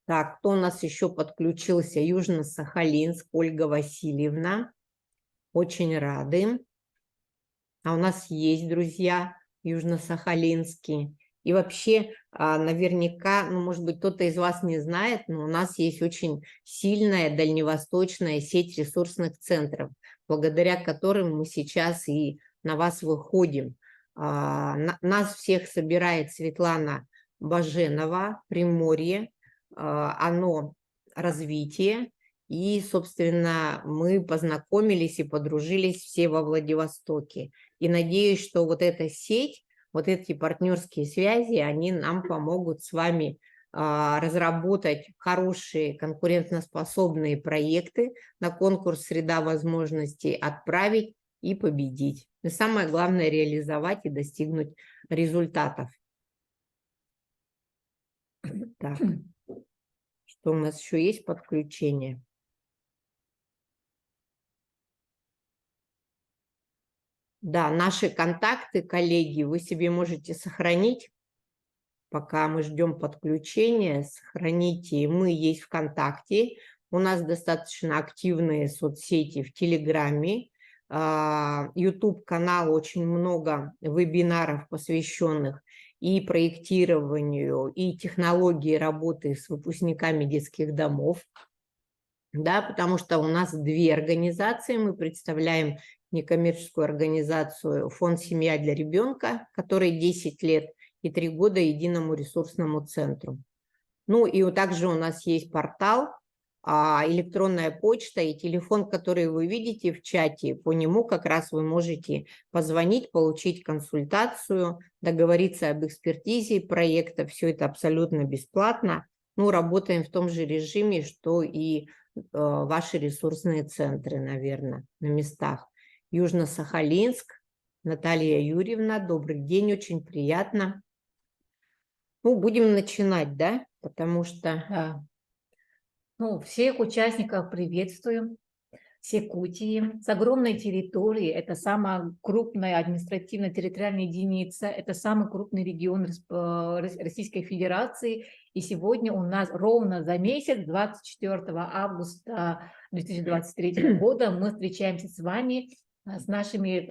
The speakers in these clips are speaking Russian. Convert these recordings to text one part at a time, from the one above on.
Так, кто у нас еще подключился? Южно-Сахалинск, Ольга Васильевна. Очень рады. А у нас есть друзья южно-сахалинские. И вообще, наверняка, ну, может быть, кто-то из вас не знает, но у нас есть очень сильная дальневосточная сеть ресурсных центров, благодаря которым мы сейчас и на вас выходим. Нас всех собирает Светлана Баженова, Приморье, оно развитие. И, собственно, мы познакомились и подружились все во Владивостоке. И надеюсь, что вот эта сеть, вот эти партнерские связи, они нам помогут с вами разработать хорошие конкурентоспособные проекты на конкурс «Среда возможностей», отправить и победить. И самое главное – реализовать и достигнуть результатов. Так, что у нас еще есть подключение? Да, наши контакты, коллеги, вы себе можете сохранить, пока мы ждем подключения. Сохраните, мы есть ВКонтакте, у нас достаточно активные соцсети в Телеграме, YouTube-канал, очень много вебинаров, посвященных и проектированию, и технологии работы с выпускниками детских домов. Да, потому что у нас две организации, мы представляем некоммерческую организацию «Фонд «Семья для ребенка», который 10 лет и 3 года единому ресурсному центру. Ну и также у нас есть портал, электронная почта и телефон, который вы видите в чате. По нему как раз вы можете позвонить, получить консультацию, договориться об экспертизе проекта. Все это абсолютно бесплатно. Ну, работаем в том же режиме, что и ваши ресурсные центры, наверное, на местах. Южно-Сахалинск, Наталья Юрьевна, добрый день, очень приятно. Ну, будем начинать, да, потому что... Да. Ну, всех участников приветствуем, все Якутии, с огромной территории, это самая крупная административно-территориальная единица, это самый крупный регион Российской Федерации, и сегодня у нас ровно за месяц, 24 августа 2023 года, мы встречаемся с вами, с нашими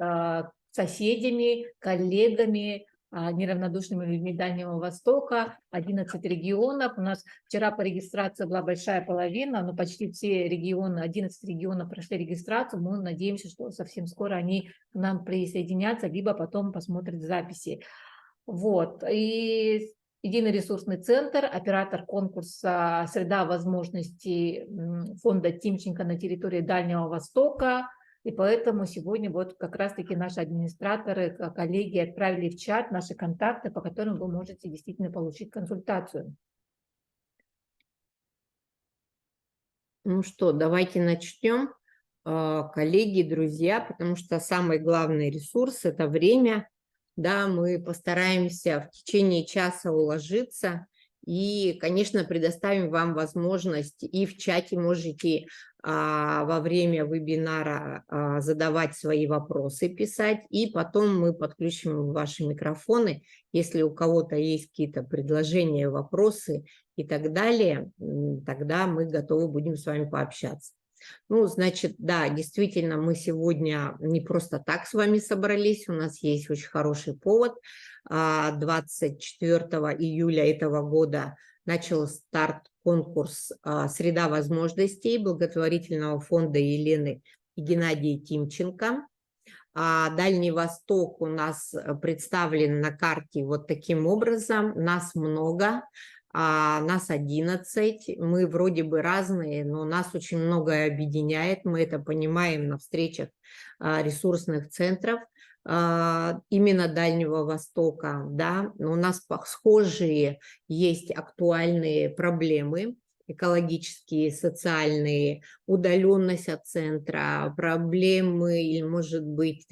соседями, коллегами, неравнодушными людьми Дальнего Востока, 11 регионов. У нас вчера по регистрации была большая половина, но почти все регионы, 11 регионов прошли регистрацию. Мы надеемся, что совсем скоро они к нам присоединятся, либо потом посмотрят записи. Вот. И Единый ресурсный центр, оператор конкурса «Среда возможностей» фонда Тимченко на территории Дальнего Востока. И поэтому сегодня вот как раз-таки наши администраторы, коллеги отправили в чат наши контакты, по которым вы можете действительно получить консультацию. Ну что, давайте начнем, коллеги, друзья, потому что самый главный ресурс – это время. Да, мы постараемся в течение часа уложиться и, конечно, предоставим вам возможность и в чате можете во время вебинара задавать свои вопросы, писать, и потом мы подключим ваши микрофоны. Если у кого-то есть какие-то предложения, вопросы и так далее, тогда мы готовы будем с вами пообщаться. Ну, значит, да, действительно, мы сегодня не просто так с вами собрались, у нас есть очень хороший повод. 24 июля этого года начал старт конкурс «Среда возможностей» благотворительного фонда Елены и Геннадия Тимченко. Дальний Восток у нас представлен на карте вот таким образом, нас много. Нас 11, мы вроде бы разные, но нас очень многое объединяет, мы это понимаем на встречах ресурсных центров именно Дальнего Востока, да, у нас схожие есть актуальные проблемы, экологические, социальные, удаленность от центра, проблемы, или, может быть,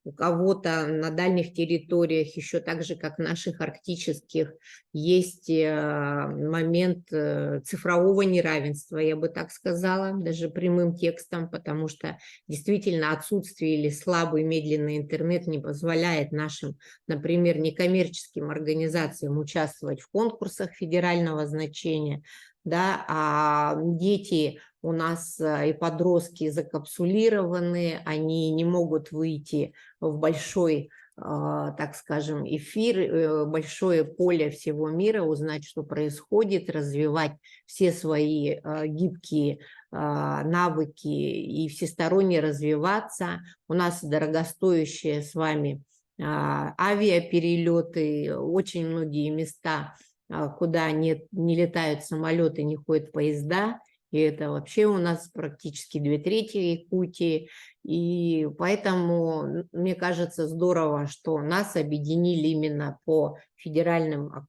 у кого-то на дальних территориях, еще так же, как наших арктических, есть момент цифрового неравенства, я бы так сказала, даже прямым текстом, потому что действительно отсутствие или слабый медленный интернет не позволяет нашим, например, некоммерческим организациям участвовать в конкурсах федерального значения. да, а дети у нас и подростки закапсулированы, они не могут выйти в большой, так скажем, эфир, большое поле всего мира, узнать, что происходит, развивать все свои гибкие навыки и всесторонне развиваться. У нас дорогостоящие с вами авиаперелеты, очень многие места, куда не летают самолеты, не ходят поезда, и это вообще у нас практически 2/3 Якутии, и поэтому, мне кажется, здорово, что нас объединили именно по федеральным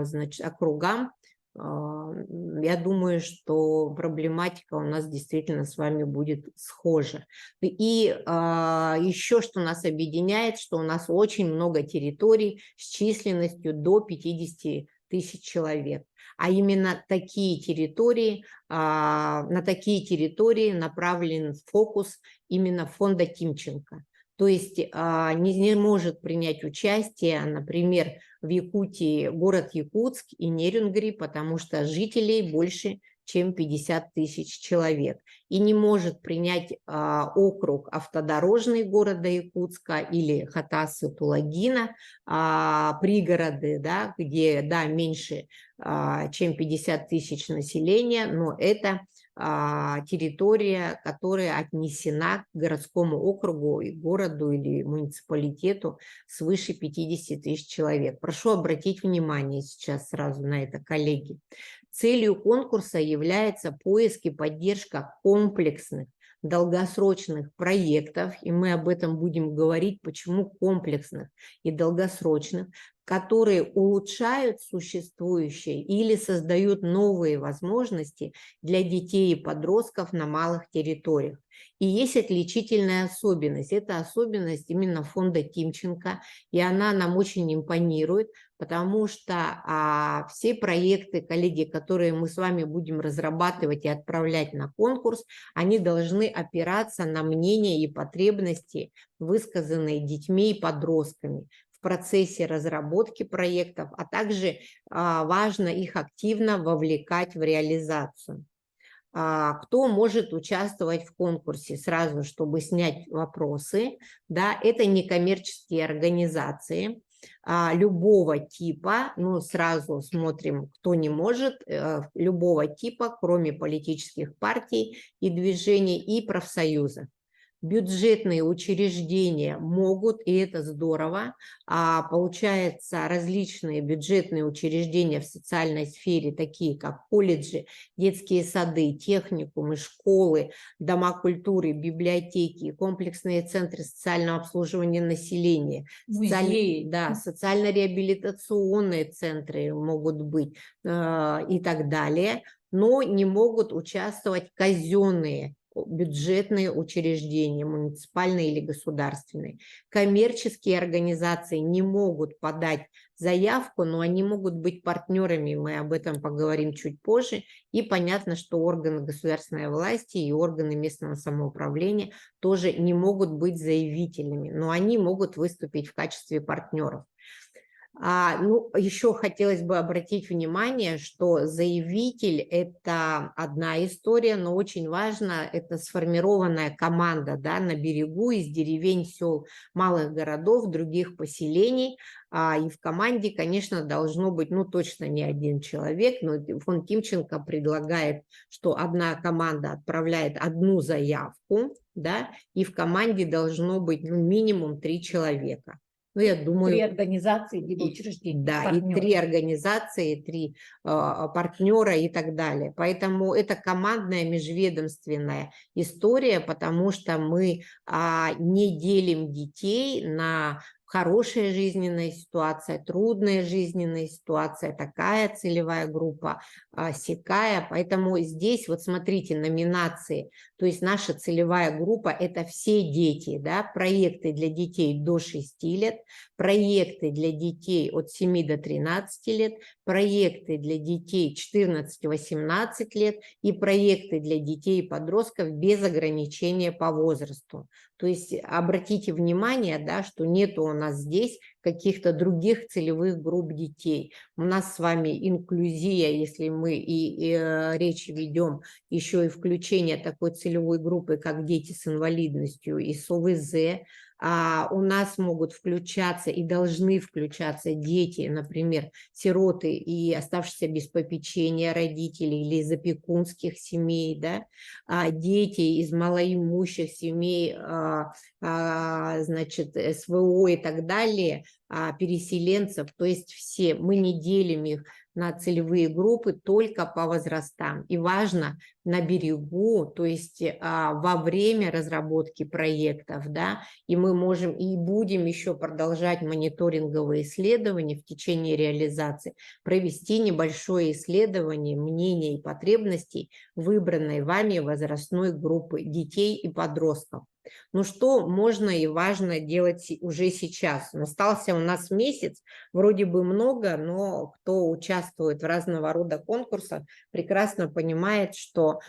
значит, округам. Я думаю, что проблематика у нас действительно с вами будет схожа. И еще что нас объединяет, что у нас очень много территорий с численностью до 50 тысяч человек. А именно такие территории, на такие территории направлен фокус именно фонда Тимченко. То есть не может принять участие, например, в Якутии город Якутск и Нерюнгри, потому что жителей больше, чем 50 тысяч человек. И не может принять округ автодорожный города Якутска или Хатасы-Тулагина, пригороды, да, где, да, меньше, чем 50 тысяч населения, но это территория, которая отнесена к городскому округу и городу или муниципалитету свыше 50 тысяч человек. Прошу обратить внимание сейчас сразу на это, коллеги. Целью конкурса является поиск и поддержка комплексных, долгосрочных проектов, и мы об этом будем говорить, почему комплексных и долгосрочных, которые улучшают существующие или создают новые возможности для детей и подростков на малых территориях. И есть отличительная особенность. Это особенность именно фонда Тимченко, и она нам очень импонирует, потому что все проекты, коллеги, которые мы с вами будем разрабатывать и отправлять на конкурс, они должны опираться на мнения и потребности, высказанные детьми и подростками в процессе разработки проектов, а также важно их активно вовлекать в реализацию. Кто может участвовать в конкурсе? Сразу, чтобы снять вопросы, да, это некоммерческие организации любого типа, ну, сразу смотрим, кто не может, любого типа, кроме политических партий и движений, и профсоюзов. Бюджетные учреждения могут, и это здорово, получается, различные бюджетные учреждения в социальной сфере, такие как колледжи, детские сады, техникумы, школы, дома культуры, библиотеки, комплексные центры социального обслуживания населения, музеи, социально-реабилитационные центры могут быть и так далее, но не могут участвовать казенные бюджетные учреждения, муниципальные или государственные. Коммерческие организации не могут подать заявку, но они могут быть партнерами, мы об этом поговорим чуть позже. И понятно, что органы государственной власти и органы местного самоуправления тоже не могут быть заявителями, но они могут выступить в качестве партнеров. Ну, еще хотелось бы обратить внимание, что заявитель – это одна история, но очень важно – это сформированная команда, да, на берегу из деревень, сел, малых городов, других поселений. И в команде, конечно, должно быть, ну, точно не один человек, но фонд Тимченко предлагает, что одна команда отправляет одну заявку, да, и в команде должно быть, ну, минимум 3 человека. Ну, я думаю, 3 организации либо учреждения. Да, партнеры. и 3 организации, 3 партнера и так далее. Поэтому это командная межведомственная история, потому что мы не делим детей на хорошая жизненная ситуация, трудная жизненная ситуация, такая целевая группа, сякая. Поэтому здесь, вот смотрите, номинации, то есть наша целевая группа – это все дети, да, проекты для детей до 6 лет, проекты для детей от 7 до 13 лет, проекты для детей 14-18 лет и проекты для детей и подростков без ограничения по возрасту. То есть обратите внимание, да, что нету у нас здесь каких-то других целевых групп детей. У нас с вами инклюзия, если мы речь ведем еще и включение такой целевой группы, как дети с инвалидностью и с ОВЗ. У нас могут включаться и должны включаться дети, например, сироты и оставшиеся без попечения родителей или из опекунских семей, да, дети из малоимущих семей, значит, СВО и так далее, переселенцев, то есть все, мы не делим их на целевые группы только по возрастам. И важно на берегу, то есть во время разработки проектов, да, и мы можем и будем еще продолжать мониторинговые исследования в течение реализации, провести небольшое исследование мнений и потребностей выбранной вами возрастной группы детей и подростков. Ну что можно и важно делать уже сейчас? Остался у нас месяц, вроде бы много, но кто участвует в разного рода конкурсах, прекрасно понимает, что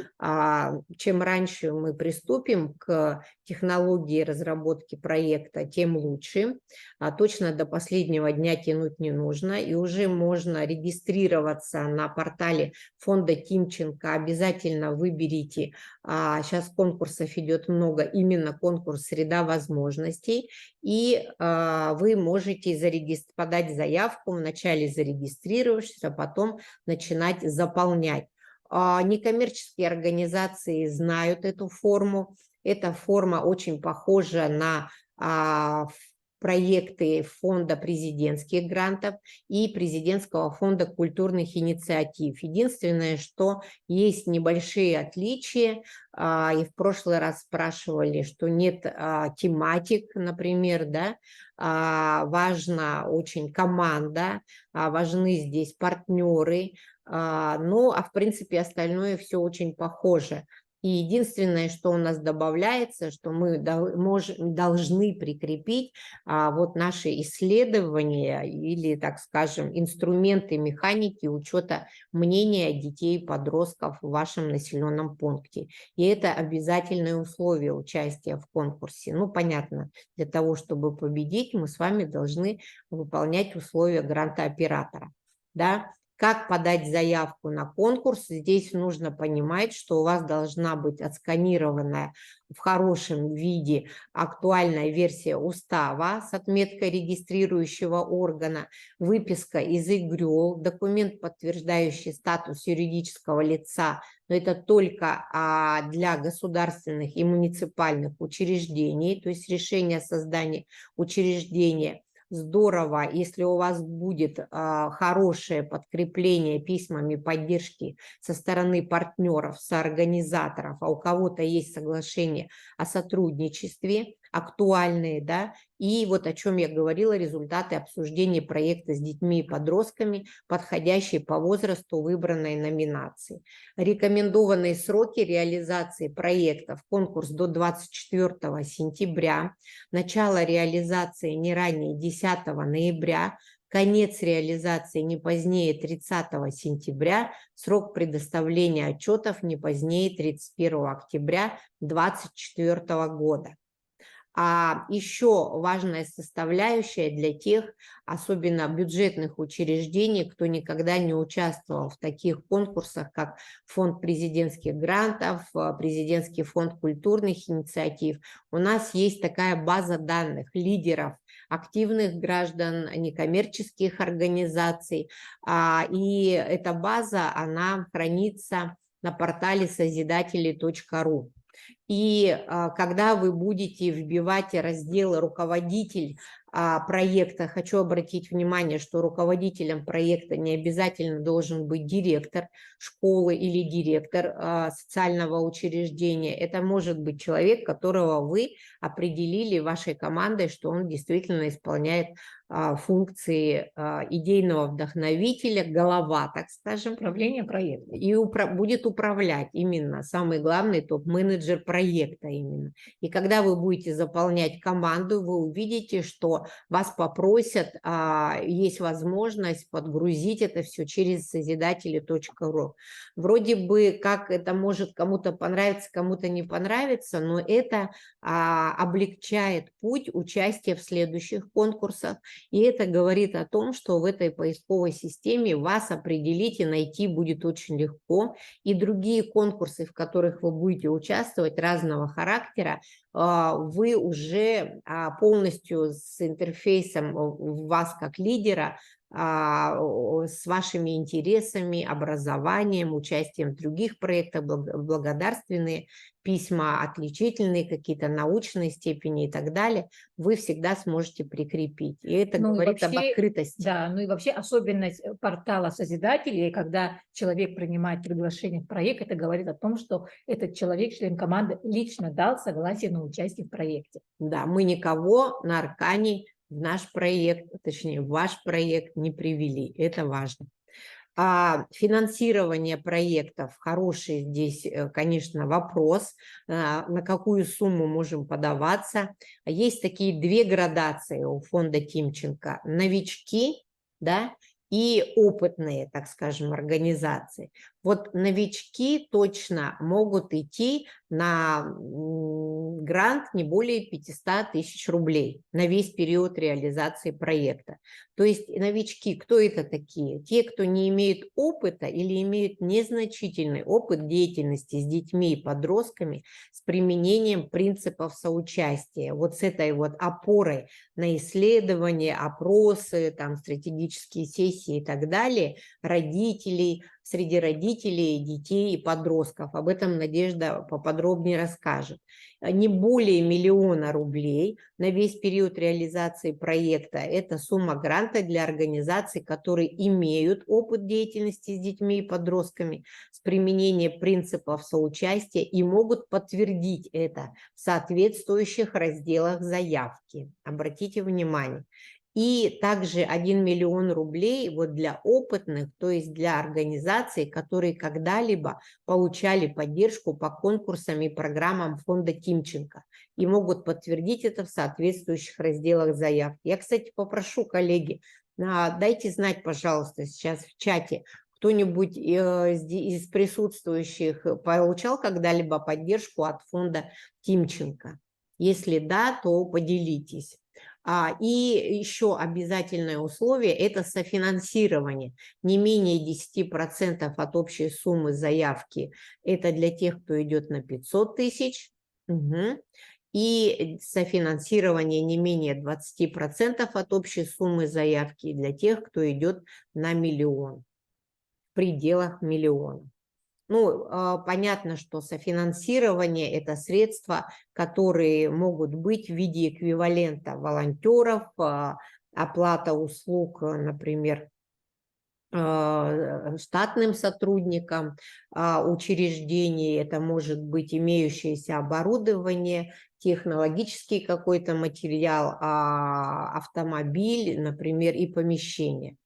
чем раньше мы приступим к технологии разработки проекта, тем лучше. Точно до последнего дня тянуть не нужно, и уже можно регистрироваться на портале фонда Тимченко. Обязательно выберите, сейчас конкурсов идет много, именно конкурс «Среда возможностей», и вы можете подать заявку, вначале зарегистрировавшись, а потом начинать заполнять. Некоммерческие организации знают эту форму. Эта форма очень похожа на проекты фонда президентских грантов и президентского фонда культурных инициатив. Единственное, что есть небольшие отличия, и в прошлый раз спрашивали, что нет тематик, например, да, важна очень команда, важны здесь партнеры, в принципе остальное все очень похоже. И единственное, что у нас добавляется, что мы должны прикрепить вот наши исследования или, так скажем, инструменты механики учета мнения детей и подростков в вашем населенном пункте. И это обязательное условие участия в конкурсе. Ну, понятно, для того, чтобы победить, мы с вами должны выполнять условия грантооператора. Да? Как подать заявку на конкурс? Здесь нужно понимать, что у вас должна быть отсканированная в хорошем виде актуальная версия устава с отметкой регистрирующего органа, выписка из ИГРЮЛ, документ, подтверждающий статус юридического лица, но это только для государственных и муниципальных учреждений, то есть решение о создании учреждения. Здорово, если у вас будет хорошее подкрепление письмами поддержки со стороны партнеров, соорганизаторов, а у кого-то есть соглашение о сотрудничестве, актуальные, да, и вот о чем я говорила, результаты обсуждения проекта с детьми и подростками, подходящие по возрасту выбранной номинации. Рекомендованные сроки реализации проектов: конкурс до 24 сентября, начало реализации не ранее 10 ноября, конец реализации не позднее 30 сентября, срок предоставления отчетов не позднее 31 октября 2024 года. Еще важная составляющая для тех, особенно бюджетных учреждений, кто никогда не участвовал в таких конкурсах, как фонд президентских грантов, президентский фонд культурных инициатив. У нас есть такая база данных лидеров, активных граждан, некоммерческих организаций, и эта база, она хранится на портале созидатели.ру. И когда вы будете вбивать разделы «Руководитель проекта», хочу обратить внимание, что руководителем проекта не обязательно должен быть директор школы или директор социального учреждения. Это может быть человек, которого вы определили вашей командой, что он действительно исполняет функции идейного вдохновителя, голова, так скажем. Управление проектом. И будет управлять именно самый главный топ-менеджер проекта. проекта именно. И когда вы будете заполнять команду, вы увидите, что вас попросят, есть возможность подгрузить это все через созидатели.ру. Вроде бы как это может кому-то понравиться, кому-то не понравится, но это облегчает путь участия в следующих конкурсах. И это говорит о том, что в этой поисковой системе вас определить и найти будет очень легко. И другие конкурсы, в которых вы будете участвовать, разного характера, вы уже полностью с интерфейсом вас как лидера, с вашими интересами, образованием, участием в других проектах, благодарственные письма, отличительные какие-то научные степени и так далее, вы всегда сможете прикрепить. И это Ну и говорит об вообще, открытости. да, ну и вообще особенность портала Созидателей, когда человек принимает приглашение в проект, это говорит о том, что этот человек, член команды, лично дал согласие на участие в проекте. Да, мы никого на Аркане в наш проект, точнее, в ваш проект не привели. Это важно. Финансирование проектов хороший здесь, конечно, вопрос, на какую сумму можем подаваться. Есть такие две градации у фонда Тимченко: новички, да, и опытные, так скажем, организации. Вот новички точно могут идти на грант не более 500 тысяч рублей на весь период реализации проекта. То есть новички, кто это такие? Те, кто не имеют опыта или имеют незначительный опыт деятельности с детьми и подростками с применением принципов соучастия. Вот с этой вот опорой на исследования, опросы, там, стратегические сессии и так далее, родителей, среди родителей, детей и подростков. Об этом Надежда поподробнее расскажет. Не более 1 миллиона рублей на весь период реализации проекта. Это сумма гранта для организаций, которые имеют опыт деятельности с детьми и подростками с применением принципов соучастия и могут подтвердить это в соответствующих разделах заявки. Обратите внимание. И также 1 миллион рублей вот для опытных, то есть для организаций, которые когда-либо получали поддержку по конкурсам и программам фонда Тимченко и могут подтвердить это в соответствующих разделах заявки. Я, кстати, попрошу, коллеги, дайте знать, пожалуйста, сейчас в чате, кто-нибудь из присутствующих получал когда-либо поддержку от фонда Тимченко? Если да, то поделитесь. И еще обязательное условие – это софинансирование. Не менее 10% от общей суммы заявки – это для тех, кто идет на 500 тысяч. Угу. И софинансирование не менее 20% от общей суммы заявки для тех, кто идет на 1 миллион, в пределах 1 миллиона. Ну, понятно, что софинансирование – это средства, которые могут быть в виде эквивалента волонтеров, оплата услуг, например, штатным сотрудникам учреждений, это может быть имеющееся оборудование, технологический какой-то материал, автомобиль, например, и помещение.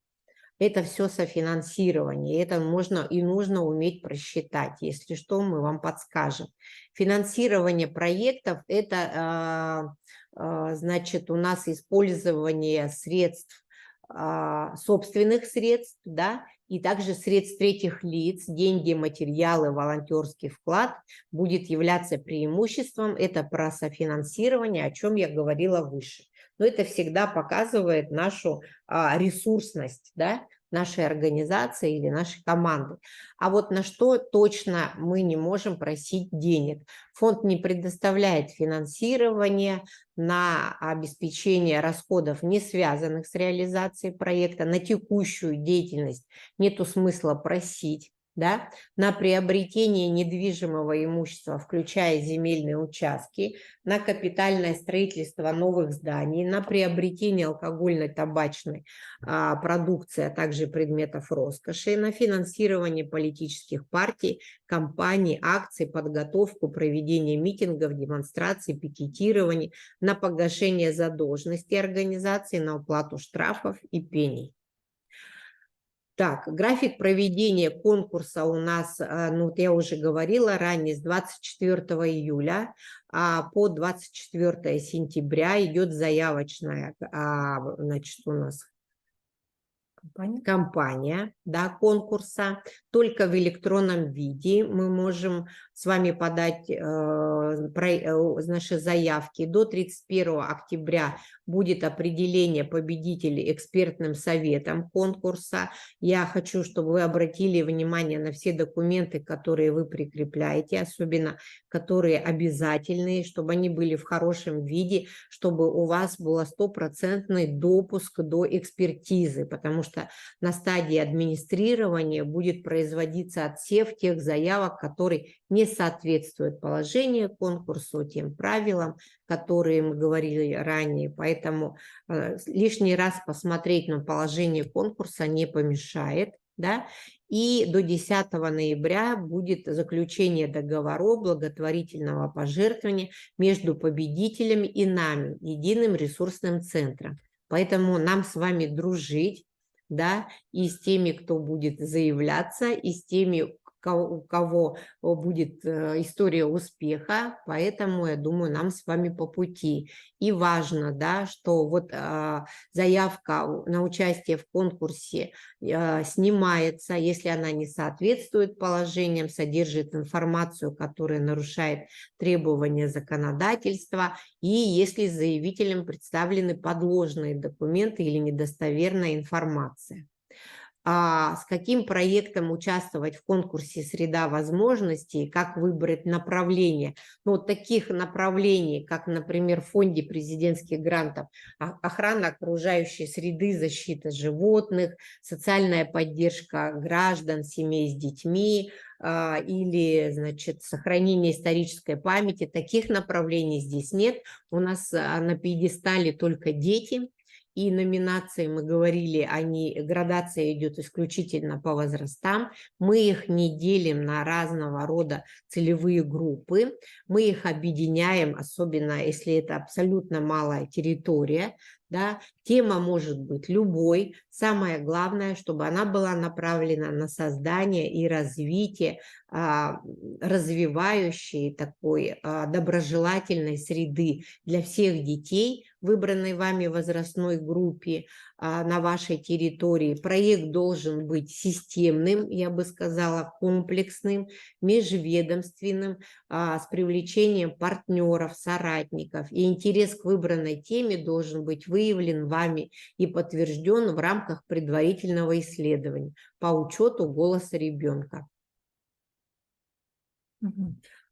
Это все софинансирование, это можно и нужно уметь просчитать. Если что, мы вам подскажем. Финансирование проектов – это, значит, у нас использование средств, собственных средств, да, и также средств третьих лиц, деньги, материалы, волонтерский вклад будет являться преимуществом. Это про софинансирование, о чем я говорила выше. Но это всегда показывает нашу ресурсность, да, нашей организации или нашей команды. А вот на что точно мы не можем просить денег? Фонд не предоставляет финансирование на обеспечение расходов, не связанных с реализацией проекта, на текущую деятельность нету смысла просить. Да, на приобретение недвижимого имущества, включая земельные участки, на капитальное строительство новых зданий, на приобретение алкогольной, табачной продукции, а также предметов роскоши, на финансирование политических партий, кампаний, акций, подготовку, проведение митингов, демонстраций, пикетирований, на погашение задолженности организации, на уплату штрафов и пений. Так, график проведения конкурса у нас, ну, вот я уже говорила ранее, с 24 июля по 24 сентября идет заявочная, значит, у нас кампания, да, конкурса. Только в электронном виде мы можем с вами подать наши заявки. До 31 октября будет определение победителей экспертным советом конкурса. Я хочу, чтобы вы обратили внимание на все документы, которые вы прикрепляете, особенно которые обязательные, чтобы они были в хорошем виде, чтобы у вас был стопроцентный допуск до экспертизы, потому что на стадии администрирования будет производиться отсев тех заявок, которые не соответствуют положению конкурсу, тем правилам, которые мы говорили ранее. Поэтому лишний раз посмотреть на положение конкурса не помешает. Да? И до 10 ноября будет заключение договоров благотворительного пожертвования между победителями и нами, единым ресурсным центром. Поэтому нам с вами дружить, да, и с теми, кто будет заявляться, и с теми, у кого будет история успеха, поэтому, я думаю, нам с вами по пути. И важно, да, что вот заявка на участие в конкурсе снимается, если она не соответствует положениям, содержит информацию, которая нарушает требования законодательства, и если заявителям представлены подложные документы или недостоверная информация. С каким проектом участвовать в конкурсе «Среда возможностей», как выбрать направление. Ну, вот таких направлений, как, например, в фонде президентских грантов, охрана окружающей среды, защита животных, социальная поддержка граждан, семей с детьми, или, значит, сохранение исторической памяти. Таких направлений здесь нет. У нас на пьедестале только дети. И номинации, мы говорили, градация идет исключительно по возрастам. Мы их не делим на разного рода целевые группы. Мы их объединяем, особенно если это абсолютно малая территория. Да. Тема может быть любой. Самое главное, чтобы она была направлена на создание и развитие развивающей такой доброжелательной среды для всех детей, выбранной вами возрастной группе на вашей территории. Проект должен быть системным, я бы сказала, комплексным, межведомственным, с привлечением партнеров, соратников. И интерес к выбранной теме должен быть выявлен вами и подтвержден в рамках предварительного исследования по учету голоса ребенка.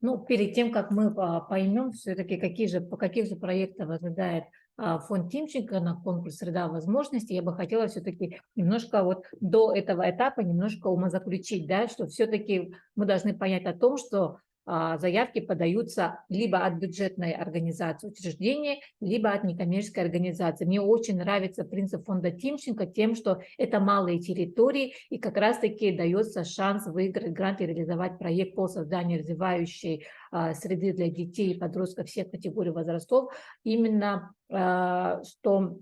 Ну, перед тем, как мы поймем все-таки, по каких же проектам ожидает фонд Тимченко на конкурс «Среда возможностей», я бы хотела все-таки немножко вот до этого этапа немножко умозаключить, да, что все-таки мы должны понять о том, что заявки подаются либо от бюджетной организации учреждения, либо от некоммерческой организации. Мне очень нравится принцип фонда Тимченко тем, что это малые территории, и как раз-таки дается шанс выиграть грант и реализовать проект по созданию развивающей среды для детей и подростков всех категорий возрастов. Именно что...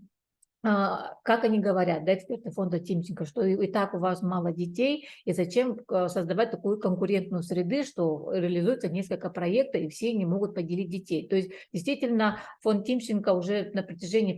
Как они говорят, да, эксперты фонда Тимченко, что и так у вас мало детей, и зачем создавать такую конкурентную среду, что реализуется несколько проектов, и все не могут поделить детей. То есть, действительно, фонд Тимченко уже на протяжении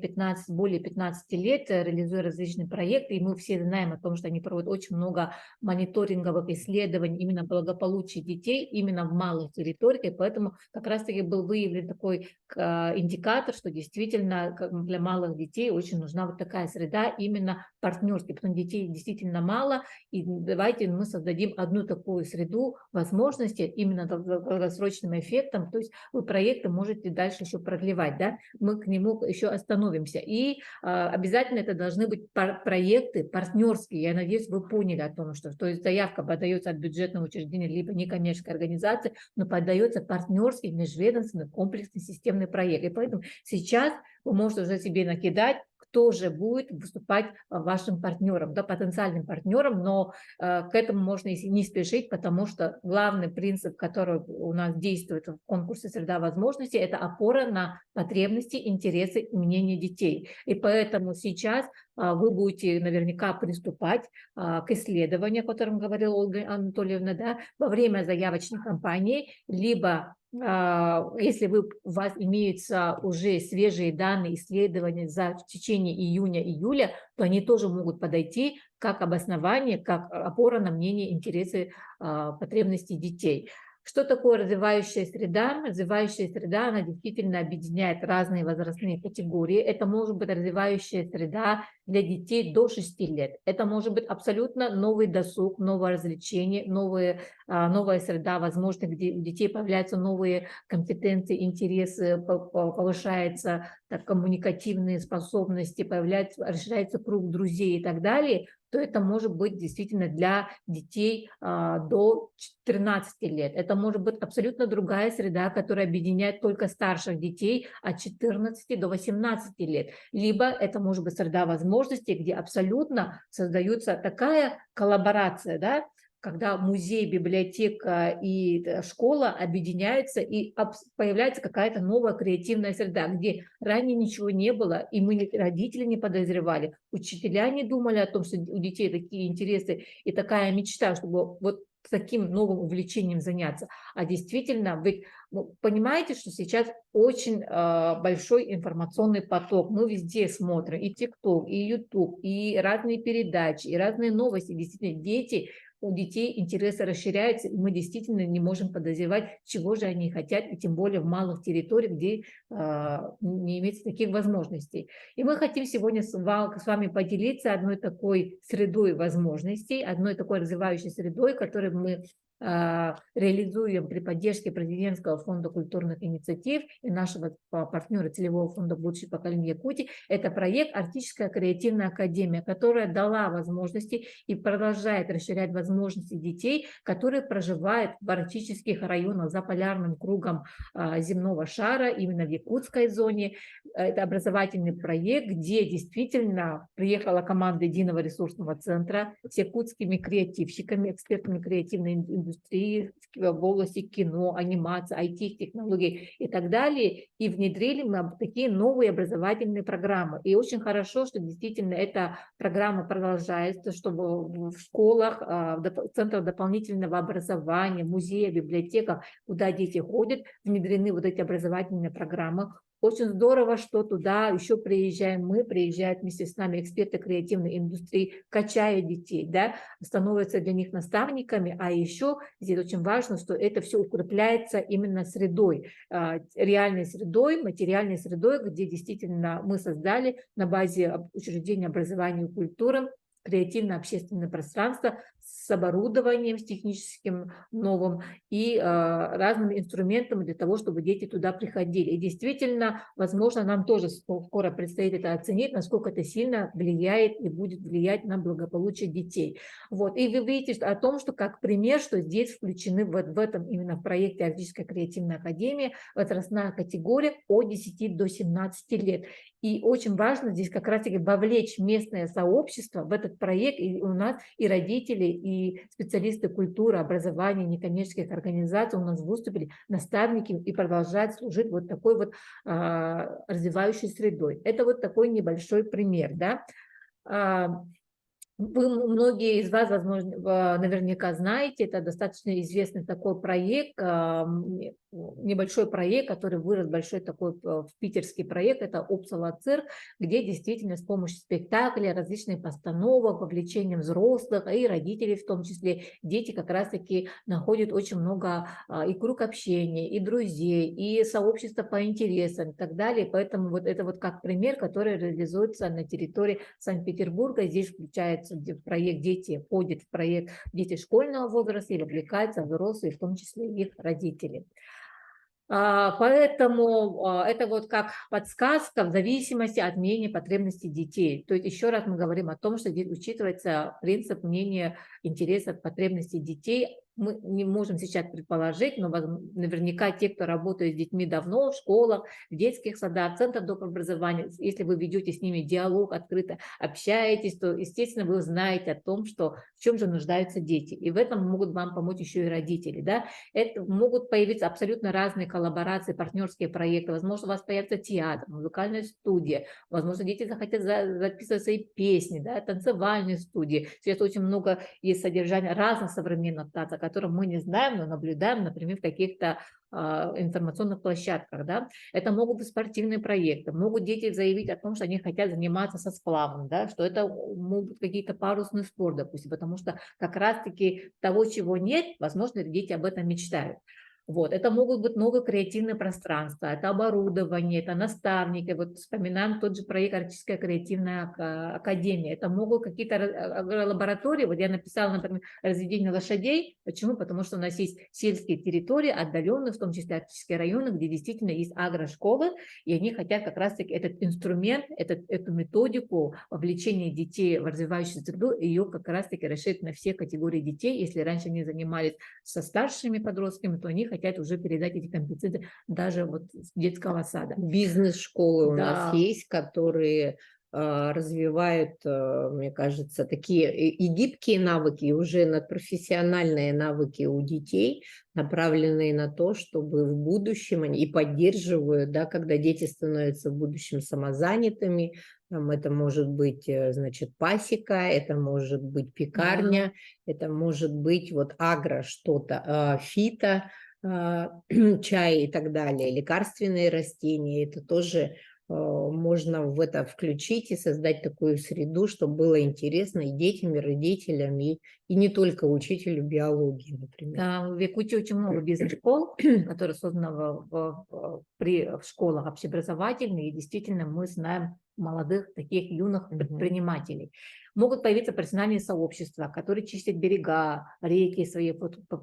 более 15 лет реализует различные проекты, и мы все знаем о том, что они проводят очень много мониторинговых исследований именно благополучия детей, именно в малых территориях, и поэтому как раз-таки был выявлен такой индикатор, что действительно для малых детей очень нужна вот такая среда именно партнерская, потому что детей действительно мало, и давайте мы создадим одну такую среду возможностей именно долгосрочным эффектом, то есть вы проекты можете дальше еще продлевать, да, мы к нему еще остановимся, и обязательно это должны быть проекты партнерские, я надеюсь, вы поняли о том, что то есть заявка подается от бюджетного учреждения либо некоммерческой организации, но подается партнерский, межведомственный, комплексный, системный проект, и поэтому сейчас вы можете уже себе накидать, кто же будет выступать вашим партнером, да, потенциальным партнером, но к этому можно не спешить, потому что главный принцип, который у нас действует в конкурсе «Среда возможностей», это опора на потребности, интересы и мнения детей. И поэтому сейчас вы будете наверняка приступать к исследованию, о котором говорила Ольга Анатольевна, да, во время заявочной кампании, либо если у вас имеются уже свежие данные исследования в течение июня-июля, то они тоже могут подойти как обоснование, как опора на мнение, интересы, потребностей детей. Что такое развивающая среда? Развивающая среда, она действительно объединяет разные возрастные категории. Это может быть развивающая среда для детей до 6 лет. Это может быть абсолютно новый досуг, новое развлечение, новая среда, возможно, где у детей появляются новые компетенции, интересы, повышаются так, коммуникативные способности, расширяется круг друзей и так далее, то это может быть действительно для детей до 13 лет. Это может быть абсолютно другая среда, которая объединяет только старших детей от 14 до 18 лет. Либо это может быть среда возможностей, где абсолютно создается такая коллаборация, да, когда музей, библиотека и школа объединяются, и появляется какая-то новая креативная среда, где ранее ничего не было, и мы, родители, не подозревали, учителя не думали о том, что у детей такие интересы и такая мечта, чтобы вот таким новым увлечением заняться. А действительно, вы понимаете, что сейчас очень большой информационный поток. Мы везде смотрим, и ТикТок, и Ютуб, и разные передачи, и разные новости. Действительно, у детей интересы расширяются, и мы действительно не можем подозревать, чего же они хотят, и тем более в малых территориях, где не имеется таких возможностей. И мы хотим сегодня с вами поделиться одной такой средой возможностей, одной такой развивающей средой, которую мы реализуем при поддержке Президентского фонда культурных инициатив и нашего партнера целевого фонда «Будущее поколение Якутии». Это проект «Арктическая креативная академия», которая дала возможности и продолжает расширять возможности детей, которые проживают в арктических районах за полярным кругом земного шара, именно в якутской зоне. Это образовательный проект, где действительно приехала команда Единого ресурсного центра с якутскими креативщиками, экспертами креативной индустрии в области кино, анимации, IT-технологий и так далее. И внедрили мы такие новые образовательные программы. И очень хорошо, что действительно эта программа продолжается, чтобы в школах, в центрах дополнительного образования, музеях, библиотеках, куда дети ходят, внедрены вот эти образовательные программы. Очень здорово, что туда еще приезжают вместе с нами эксперты креативной индустрии, качая детей, да, становятся для них наставниками, а еще здесь очень важно, что это все укрепляется именно средой, реальной средой, материальной средой, где действительно мы создали на базе учреждения образования и культуры креативно-общественное пространство с оборудованием, с техническим новым и разными инструментами для того, чтобы дети туда приходили. И действительно, возможно, нам тоже скоро предстоит это оценить, насколько это сильно влияет и будет влиять на благополучие детей. Вот. И вы видите о том, что как пример, что здесь включены в этом именно в проекте «Арктическая креативная академия» возрастная категория от 10 до 17 лет. И очень важно здесь как раз-таки вовлечь местное сообщество в этот проект. И у нас и родители, и специалисты культуры, образования, некоммерческих организаций у нас выступили наставники и продолжают служить вот такой вот развивающей средой. Это вот такой небольшой пример, да. Многие из вас, возможно, наверняка знаете, это достаточно известный такой проект, небольшой проект, который вырос большой такой питерский проект, это Uppsala цирк, где действительно с помощью спектакля, различных постановок, вовлечением взрослых и родителей в том числе, дети как раз-таки находят очень много и круг общения, и друзей, и сообщества по интересам и так далее. Поэтому вот это вот как пример, который реализуется на территории Санкт-Петербурга. Здесь включается в проект «Дети», входит в проект «Дети школьного возраста» и вовлекаются взрослые, в том числе их родители. Поэтому это вот как подсказка в зависимости от мнения потребностей детей. То есть еще раз мы говорим о том, что здесь учитывается принцип мнения, интересов, потребностей детей мы не можем сейчас предположить, но наверняка те, кто работает с детьми давно в школах, в детских садах, центрах доп. Образования, если вы ведете с ними диалог, открыто общаетесь, то, естественно, вы знаете о том, что в чем же нуждаются дети. И в этом могут вам помочь еще и родители. Да? Это могут появиться абсолютно разные коллаборации, партнерские проекты. Возможно, у вас появится театр, музыкальная студия. Возможно, дети захотят записывать свои песни, да, танцевальные студии. Сейчас очень много есть содержания разных современных танцев, о которых мы не знаем, но наблюдаем, например, в каких-то информационных площадках. Да? Это могут быть спортивные проекты. Могут дети заявить о том, что они хотят заниматься со сплавом, да? Что это могут быть какие-то парусный спорт, допустим, потому что как раз-таки того, чего нет, возможно, дети об этом мечтают. Вот. Это могут быть новые креативные пространства, это оборудование, это наставники. Вот вспоминаем тот же проект «Артистская креативная академия». Это могут какие-то лаборатории. Вот я написала, например, разведение лошадей. Почему? Потому что у нас есть сельские территории, отдаленные, в том числе арктические районы, где действительно есть агрошколы, и они хотят как раз-таки этот инструмент, эту методику вовлечения детей в развивающуюся среду, ее как раз-таки расширить на все категории детей. Если раньше они занимались со старшими подростками, то они хотят уже передать эти компетенции даже вот с детского сада. Бизнес-школы у нас Да. есть, которые развивают, мне кажется, такие и гибкие навыки, и уже надпрофессиональные навыки у детей, направленные на то, чтобы в будущем они и поддерживают, да, когда дети становятся в будущем самозанятыми, там, это может быть, значит, пасека, это может быть пекарня, это может быть вот агро что-то, фито, чай и так далее, лекарственные растения, это тоже можно в это включить и создать такую среду, чтобы было интересно и детям, и родителям, и не только учителю биологии, например. Да, в Якутии очень много бизнес-школ, которые созданы в школах общеобразовательных, и действительно мы знаем молодых, таких юных предпринимателей. Могут появиться профессиональные сообщества, которые чистят берега, реки свои,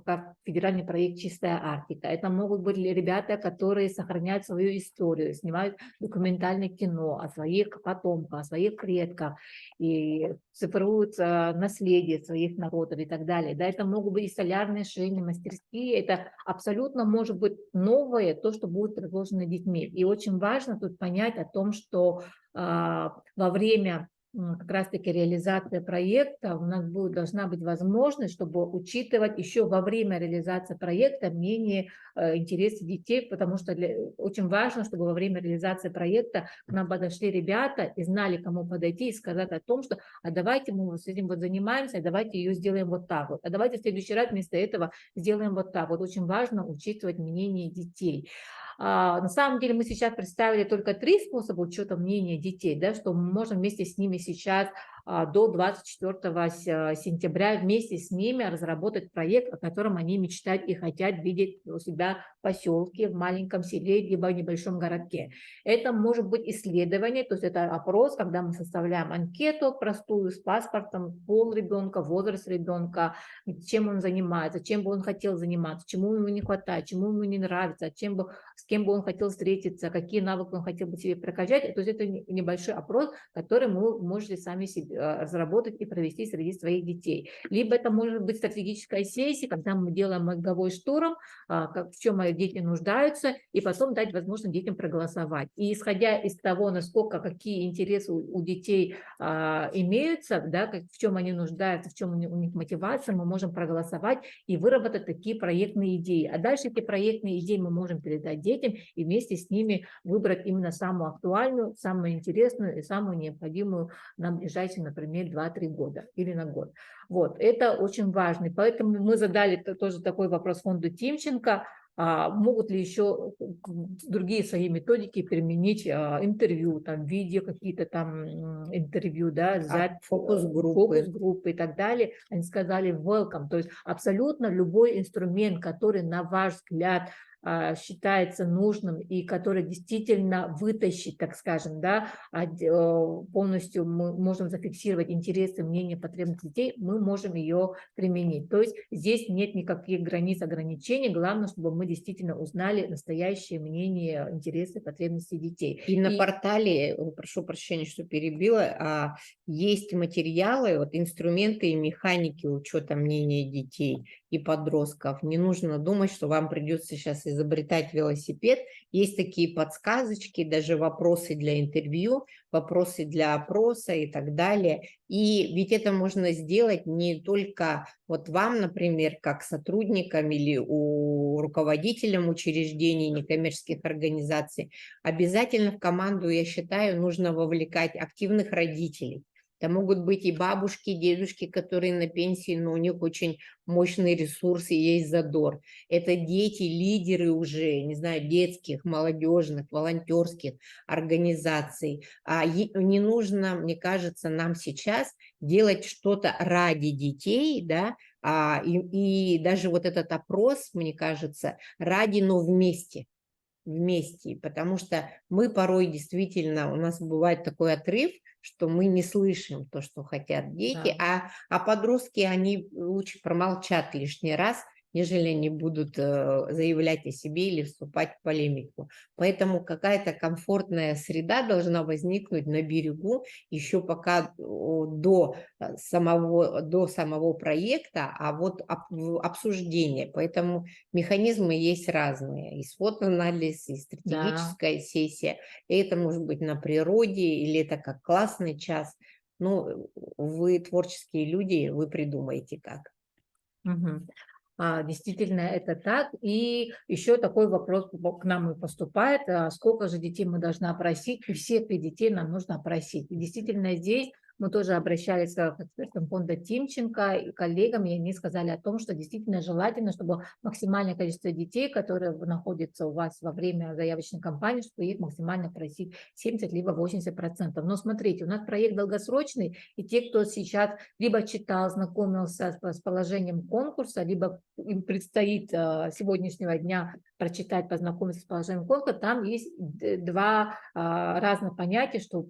как федеральный проект «Чистая Арктика». Это могут быть ребята, которые сохраняют свою историю, снимают документальное кино о своих потомках, о своих предках, и цифруют наследие своих народов и так далее. Да, это могут быть и солярные швейные мастерские, это абсолютно может быть новое, то, что будет предложено детьми. И очень важно тут понять о том, что во время как раз-таки реализации проекта у нас должна быть возможность, чтобы учитывать еще во время реализации проекта мнение, интересы детей, потому что очень важно, чтобы во время реализации проекта к нам подошли ребята и знали, кому подойти и сказать о том, что а давайте мы вот с этим вот занимаемся, давайте ее сделаем вот так вот, а давайте в следующий раз вместо этого сделаем вот так. Вот очень важно учитывать мнение детей. На самом деле мы сейчас представили только 3 способа учета мнения детей, да, что мы можем вместе с ними сейчас до 24 сентября вместе с ними разработать проект, о котором они мечтают и хотят видеть у себя в поселке, в маленьком селе, либо в небольшом городке. Это может быть исследование, то есть это опрос, когда мы составляем анкету простую с паспортом, пол ребенка, возраст ребенка, чем он занимается, чем бы он хотел заниматься, чему ему не хватает, чему ему не нравится, с кем бы он хотел встретиться, какие навыки он хотел бы себе прокачать. То есть это небольшой опрос, который вы можете сами себе разработать и провести среди своих детей. Либо это может быть стратегическая сессия, когда мы делаем мозговой штурм, в чем мои дети нуждаются, и потом дать возможность детям проголосовать. И исходя из того, насколько, какие интересы у детей имеются, да, в чем они нуждаются, в чем у них мотивация, мы можем проголосовать и выработать такие проектные идеи. А дальше эти проектные идеи мы можем передать детям и вместе с ними выбрать именно самую актуальную, самую интересную и самую необходимую на ближайшие, например, 2-3 года или на год. Вот, это очень важно. Поэтому мы задали тоже такой вопрос фонду Тимченко, могут ли еще другие свои методики применить, интервью, там, видео какие-то там интервью, да, фокус-группы и так далее. Они сказали welcome, то есть абсолютно любой инструмент, который, на ваш взгляд, считается нужным и который действительно вытащит, так скажем, да, полностью мы можем зафиксировать интересы, мнения, потребности детей, мы можем ее применить. То есть здесь нет никаких границ, ограничений. Главное, чтобы мы действительно узнали настоящее мнение, интересы, потребности детей. И на портале, прошу прощения, что перебила, есть материалы, вот инструменты и механики учета мнения детей. и подростков, не нужно думать, что вам придется сейчас изобретать велосипед. Есть такие подсказочки, даже вопросы для интервью, вопросы для опроса и так далее. И ведь это можно сделать не только вот вам, например, как сотрудникам или у руководителям учреждений, некоммерческих организаций. Обязательно в команду, я считаю, нужно вовлекать активных родителей. Это могут быть и бабушки, и дедушки, которые на пенсии, но у них очень мощный ресурс и есть задор. Это дети, лидеры уже, не знаю, детских, молодежных, волонтерских организаций. Не нужно, мне кажется, нам сейчас делать что-то ради детей, да, и даже вот этот опрос, мне кажется, ради, но вместе, потому что мы порой действительно, у нас бывает такой отрыв, что мы не слышим то, что хотят дети, Да. а подростки, они лучше промолчат лишний раз, нежели они будут заявлять о себе или вступать в полемику. Поэтому какая-то комфортная среда должна возникнуть на берегу еще пока до самого проекта, а вот обсуждение. Поэтому механизмы есть разные. И свод-анализ, и Да. стратегическая сессия. И это может быть на природе, или это как классный час. Ну, вы творческие люди, вы придумаете как. Мгм. Действительно, это так. И еще такой вопрос к нам и поступает, сколько же детей мы должны опросить, и всех ли детей нам нужно опросить. И действительно здесь мы тоже обращались к экспертам фонда Тимченко и коллегам, и они сказали о том, что действительно желательно, чтобы максимальное количество детей, которые находятся у вас во время заявочной кампании, чтобы их максимально просить 70 либо 80%. Но смотрите, у нас проект долгосрочный, и те, кто сейчас либо читал, знакомился с положением конкурса, либо им предстоит сегодняшнего дня прочитать, познакомиться с положением конкурса, там есть два разных понятия, что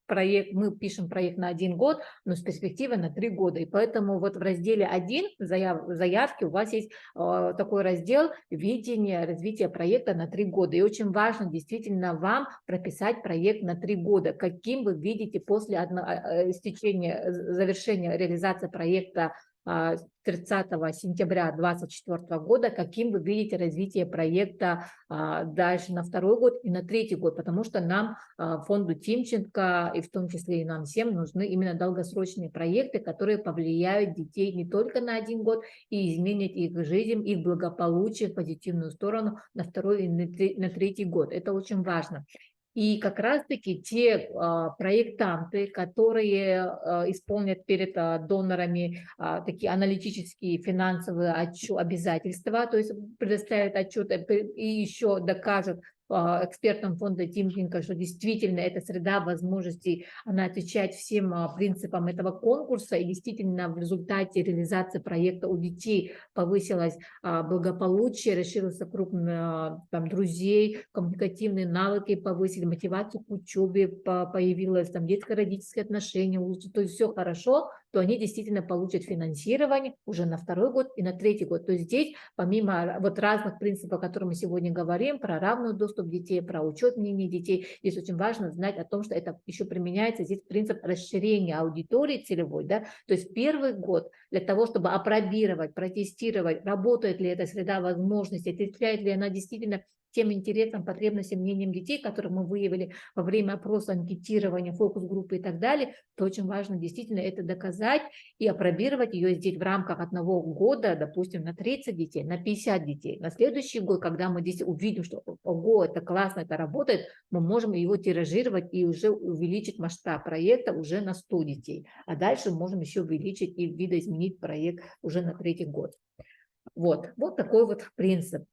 проект, мы пишем проект на 1 год, но с перспективой на 3 года. И поэтому вот в разделе 1 заявки у вас есть такой раздел «Видение развития проекта на 3 года». И очень важно действительно вам прописать проект на 3 года, каким вы видите после истечения, завершения реализации проекта 30 сентября 2024 года, каким вы видите развитие проекта дальше на 2-й год и на 3-й год, потому что нам, фонду Тимченко, и в том числе и нам всем, нужны именно долгосрочные проекты, которые повлияют детей не только на 1 год и изменят их жизнь, их благополучие в позитивную сторону на 2-й и на 3-й год. Это очень важно. И как раз-таки те проектанты, которые исполнят перед донорами такие аналитические финансовые обязательства, то есть предоставят отчет и еще докажут экспертам фонда Тимченко, что действительно эта среда возможностей, она отвечает всем принципам этого конкурса, и действительно в результате реализации проекта у детей повысилось благополучие, расширился круг там, друзей, коммуникативные навыки повысили, мотивация к учебе появилась, там детско-родительские отношения улучшились, то есть все хорошо, то они действительно получат финансирование уже на 2-й год и на 3-й год. То есть здесь, помимо вот разных принципов, о которых мы сегодня говорим, про равный доступ детей, про учет мнений детей, здесь очень важно знать о том, что это еще применяется здесь принцип расширения аудитории целевой, да, то есть 1-й год для того, чтобы опробировать, протестировать, работает ли эта среда возможностей, отвечает ли она действительно тем интересам, потребностям, мнениям детей, которые мы выявили во время опроса, анкетирования, фокус-группы и так далее, то очень важно действительно это доказать и опробировать ее здесь в рамках 1 года, допустим, на 30 детей, на 50 детей. На следующий год, когда мы здесь увидим, что ого, это классно, это работает, мы можем его тиражировать и уже увеличить масштаб проекта уже на 100 детей. А дальше можем еще увеличить и видоизменить проект уже на 3-й год. Вот такой вот принцип.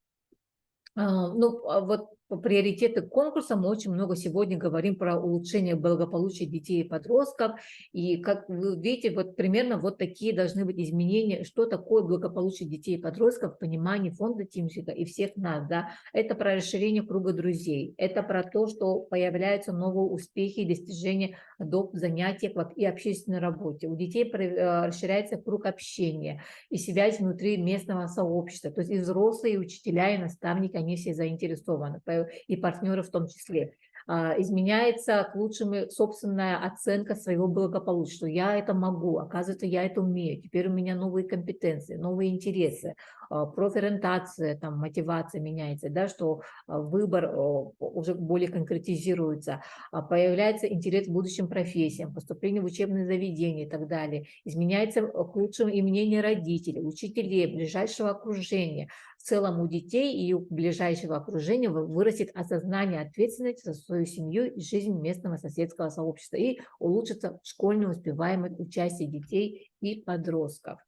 Вот по приоритеты конкурса мы очень много сегодня говорим про улучшение благополучия детей и подростков. И как вы видите, вот примерно вот такие должны быть изменения, что такое благополучие детей и подростков в понимании фонда Тимченко и всех нас. Да? Это про расширение круга друзей, это про то, что появляются новые успехи и достижения в занятиях и общественной работе. У детей расширяется круг общения и связь внутри местного сообщества. То есть и взрослые, и учителя, и наставники, они все заинтересованы, и партнеры в том числе. изменяется к лучшему собственная оценка своего благополучия, что я это могу, оказывается, я это умею, теперь у меня новые компетенции, новые интересы, профориентация, там, мотивация меняется, да, что выбор уже более конкретизируется, появляется интерес к будущим профессиям, поступление в учебные заведения и так далее, изменяется к лучшему и мнение родителей, учителей, ближайшего окружения. В целом у детей и у ближайшего окружения вырастет осознание ответственности за свою семью и жизнь местного соседского сообщества и улучшится школьная успеваемость участия детей и подростков.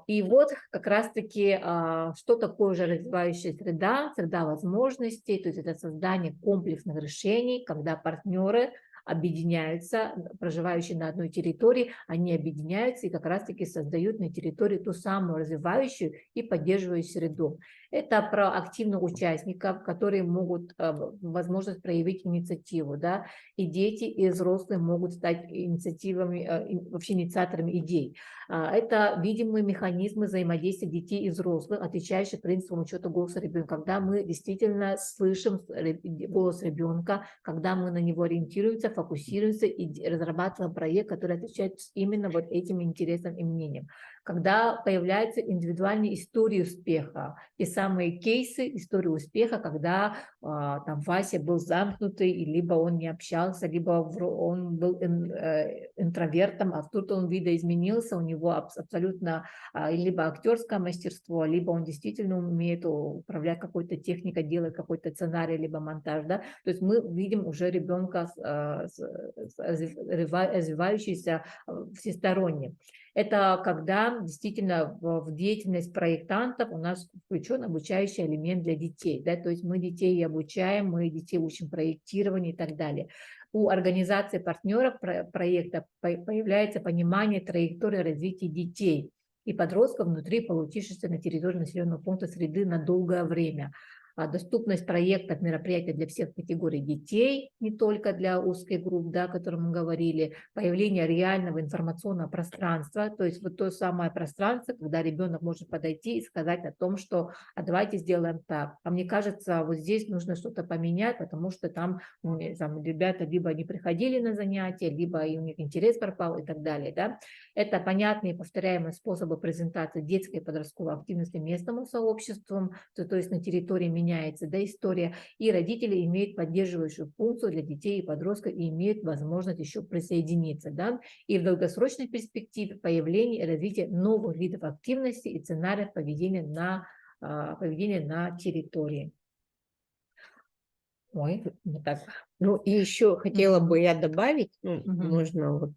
И вот как раз-таки, что такое уже развивающая среда, среда возможностей, то есть это создание комплексных решений, когда партнеры объединяются, проживающие на одной территории, они объединяются и как раз-таки создают на территории ту самую развивающую и поддерживающую среду. Это про активных участников, которые могут возможность проявить инициативу, да, и дети, и взрослые могут стать инициативами, вообще инициаторами идей. Это видимые механизмы взаимодействия детей и взрослых, отвечающие принципам учета голоса ребенка. Когда мы действительно слышим голос ребенка, когда мы на него ориентируемся, фокусируемся и разрабатываем проект, который отвечает именно вот этим интересам и мнениям. Когда появляются индивидуальные истории успеха, те самые кейсы истории успеха, когда там Вася был замкнутый, либо он не общался, либо он был интровертом, а тут он видоизменился, у него абсолютно либо актерское мастерство, либо он действительно умеет управлять какой-то техникой, делать какой-то сценарий, либо монтаж. Да? То есть мы видим уже ребенка развивающийся всесторонне. Это когда действительно в деятельность проектантов у нас включен обучающий элемент для детей. Да? То есть мы детей обучаем, мы детей учим проектированию и так далее. У организации партнеров проекта появляется понимание траектории развития детей и подростков внутри получившейся на территории населенного пункта среды на долгое время. Доступность проектов, мероприятий для всех категорий детей, не только для узкой группы, да, о котором мы говорили, появление реального информационного пространства, то есть вот то самое пространство, когда ребенок может подойти и сказать о том, что давайте сделаем так. А мне кажется, вот здесь нужно что-то поменять, потому что там ребята либо не приходили на занятия, либо и у них интерес пропал и так далее. Да? Это понятные повторяемые способы презентации детской и подростковой активности местному сообществу, то есть на территории меняется, да, история, и родители имеют поддерживающую функцию для детей и подростков и имеют возможность еще присоединиться, да, и в долгосрочной перспективе появление и развитие новых видов активности и сценариев поведения на территории. Ой, вот так. Ну и еще хотела бы я добавить, Мгм. можно вот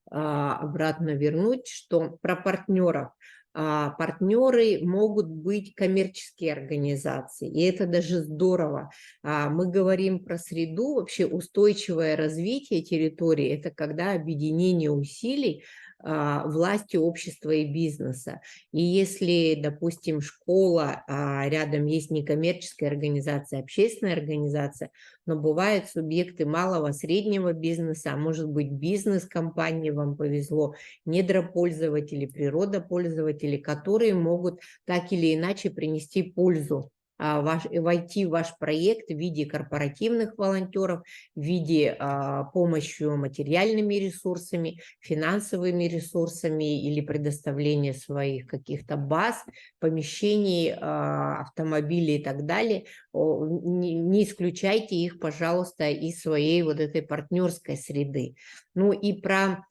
обратно вернуть, что про партнеров. Партнеры могут быть коммерческие организации, и это даже здорово. Мы говорим про среду, вообще устойчивое развитие территории – это когда объединение усилий власти, общества и бизнеса. И если, допустим, школа, рядом есть некоммерческая организация, общественная организация, но бывают субъекты малого, среднего бизнеса, а может быть бизнес-компании, вам повезло, недропользователи, природопользователи, которые могут так или иначе принести пользу, войти в ваш проект в виде корпоративных волонтеров, в виде помощи материальными ресурсами, финансовыми ресурсами или предоставления своих каких-то баз, помещений, автомобилей и так далее. Не исключайте их, пожалуйста, из своей вот этой партнерской среды. Ну и про,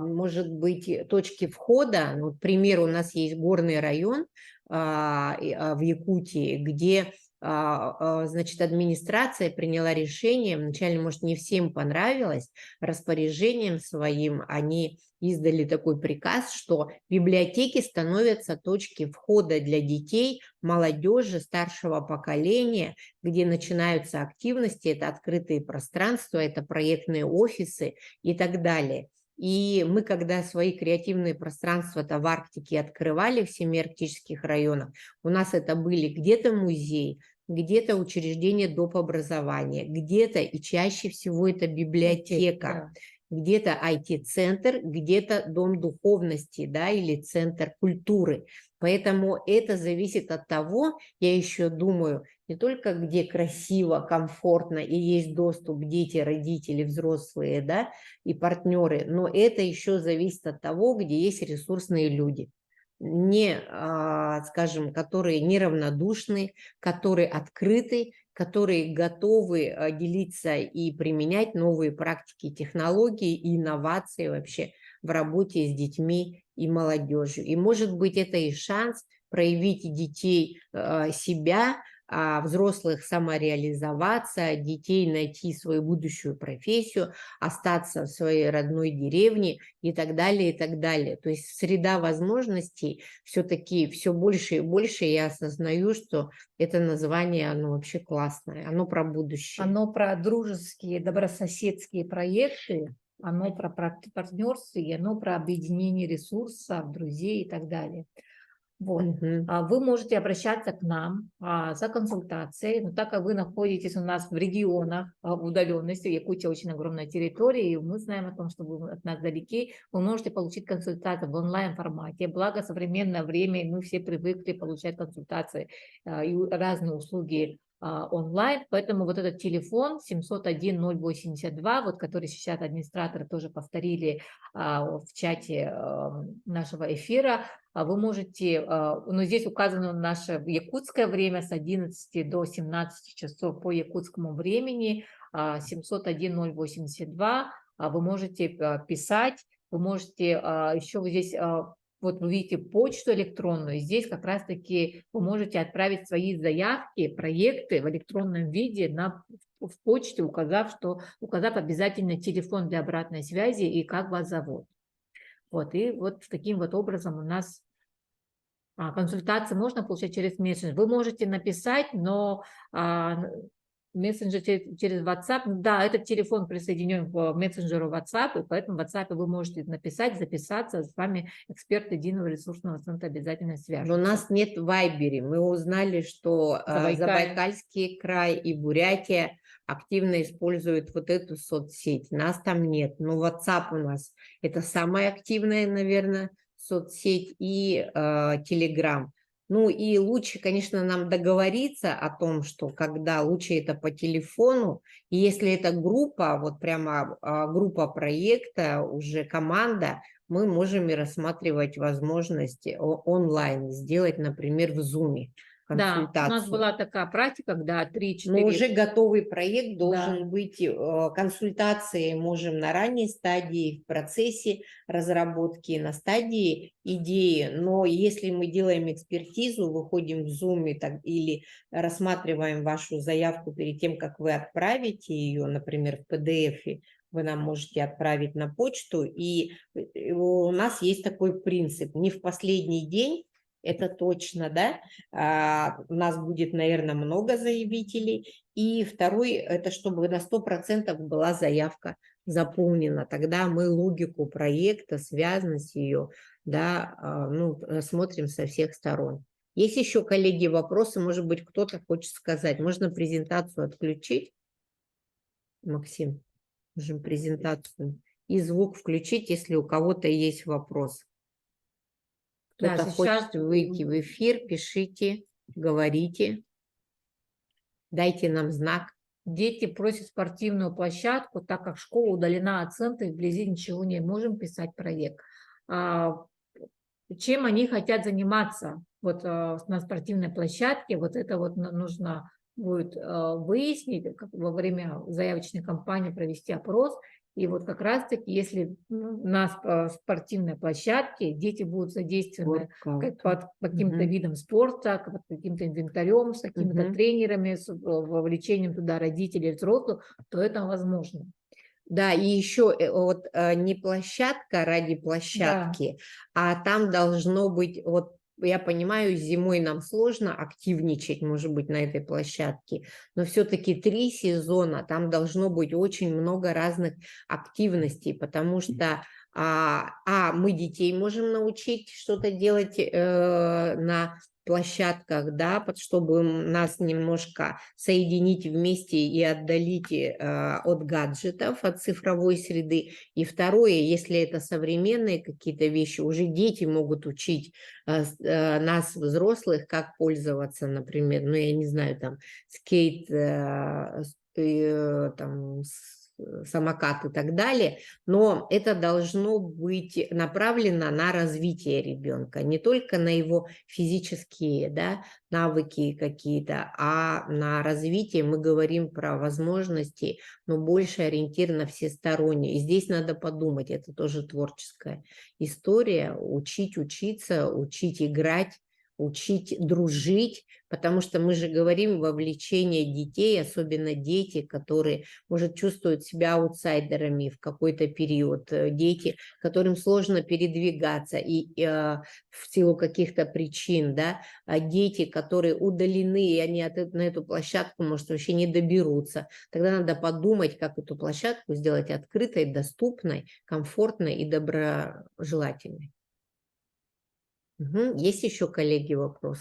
может быть, точки входа. Ну, к примеру, у нас есть горный район в Якутии, где значит, администрация приняла решение, вначале, может, не всем понравилось, распоряжением своим они издали такой приказ, что библиотеки становятся точки входа для детей, молодежи, старшего поколения, где начинаются активности, это открытые пространства, это проектные офисы и так далее. И мы, когда свои креативные пространства-то в Арктике открывали в 7 арктических районах, у нас это были где-то музей, где-то учреждение доп. Образования, где-то и чаще всего это библиотека, где-то IT-центр, где-то дом духовности, да, или центр культуры. Поэтому это зависит от того, я еще думаю, не только где красиво, комфортно и есть доступ дети, родители, взрослые, да, и партнеры, но это еще зависит от того, где есть ресурсные люди, не, скажем, которые неравнодушны, которые открыты, которые готовы делиться и применять новые практики, технологии и инновации вообще в работе с детьми и молодежью. И, может быть, это и шанс проявить детей себя, взрослых самореализоваться, детей найти свою будущую профессию, остаться в своей родной деревне и так далее, и так далее. То есть среда возможностей все-таки все больше и больше я осознаю, что это название, оно вообще классное, оно про будущее. Оно про дружеские, добрососедские проекты, оно про партнерство, и оно про объединение ресурсов, друзей и так далее. Вот. Вы можете обращаться к нам за консультацией, но так как вы находитесь у нас в регионах удаленности, Якутия очень огромная территория, и мы знаем о том, что вы от нас далеки, вы можете получить консультацию в онлайн-формате. Благо, современное время, мы все привыкли получать консультации и разные услуги онлайн, поэтому вот этот телефон 701-082, вот который сейчас администраторы тоже повторили в чате нашего эфира, вы можете, но здесь указано наше якутское время с 11 до 17 часов по якутскому времени, 701-082, вы можете писать, вы можете еще здесь, вот вы видите почту электронную, здесь как раз-таки вы можете отправить свои заявки, проекты в электронном виде в почте, указав обязательно телефон для обратной связи и как вас зовут. Вот, и вот таким вот образом у нас консультации можно получать через мессенджер. Вы можете написать, но мессенджер через WhatsApp, да, этот телефон присоединен к мессенджеру WhatsApp, и поэтому в WhatsApp вы можете написать, записаться, с вами эксперт единого ресурсного центра обязательно свяжется. Но у нас нет в Вайбере. Мы узнали, что Забайкальский край и Бурятия активно используют вот эту соцсеть. Нас там нет. Но WhatsApp у нас это самая активная, наверное, соцсеть, и Telegram. Ну и лучше, конечно, нам договориться о том, что когда лучше это по телефону, и если это группа, вот прямо группа проекта, уже команда, мы можем и рассматривать возможности онлайн, сделать, например, в Zoom консультацию. Да, у нас была такая практика, когда 3-4... Но уже готовый проект должен быть, консультации можем на ранней стадии, в процессе разработки, на стадии идеи, но если мы делаем экспертизу, выходим в Zoom или рассматриваем вашу заявку перед тем, как вы отправите ее, например, в PDF, вы нам можете отправить на почту, и у нас есть такой принцип: не в последний день, это точно, да, у нас будет, наверное, много заявителей, и второй, это чтобы на 100% была заявка заполнена, тогда мы логику проекта, связанность ее, да, смотрим со всех сторон. Есть еще, коллеги, вопросы, может быть, кто-то хочет сказать, можно презентацию отключить, Максим? Можем презентацию и звук включить, если у кого-то есть вопрос. Кто-то хочет выйти в эфир, пишите, говорите, дайте нам знак. Дети просят спортивную площадку, так как школа удалена от центра, и вблизи ничего не можем писать проект. Чем они хотят заниматься вот на спортивной площадке, вот это вот нужно будет выяснить, во время заявочной кампании провести опрос. И вот как раз-таки, если на спортивной площадке дети будут задействованы под каким-то видом спорта, под каким-то инвентарем, с какими-то тренерами, с вовлечением туда родителей, взрослых, то это возможно. Да, и еще вот не площадка ради площадки, а там должно быть, вот я понимаю, зимой нам сложно активничать, может быть, на этой площадке, но все-таки 3 сезона, там должно быть очень много разных активностей, потому что мы детей можем научить что-то делать на площадках, да, чтобы нас немножко соединить вместе и отдалить от гаджетов, от цифровой среды. И второе, если это современные какие-то вещи, уже дети могут учить нас, взрослых, как пользоваться, например, ну, я не знаю, там, скейт, там, самокат и так далее, но это должно быть направлено на развитие ребенка, не только на его физические, да, навыки какие-то, а на развитие мы говорим про возможности, но больше ориентир на всестороннее. И здесь надо подумать, это тоже творческая история, учить учиться, учить играть, учить дружить, потому что мы же говорим вовлечение детей, особенно дети, которые, может, чувствуют себя аутсайдерами в какой-то период, дети, которым сложно передвигаться и в силу каких-то причин, да, а дети, которые удалены, и они на эту площадку, может, вообще не доберутся. Тогда надо подумать, как эту площадку сделать открытой, доступной, комфортной и доброжелательной. Есть еще, коллеги, вопрос?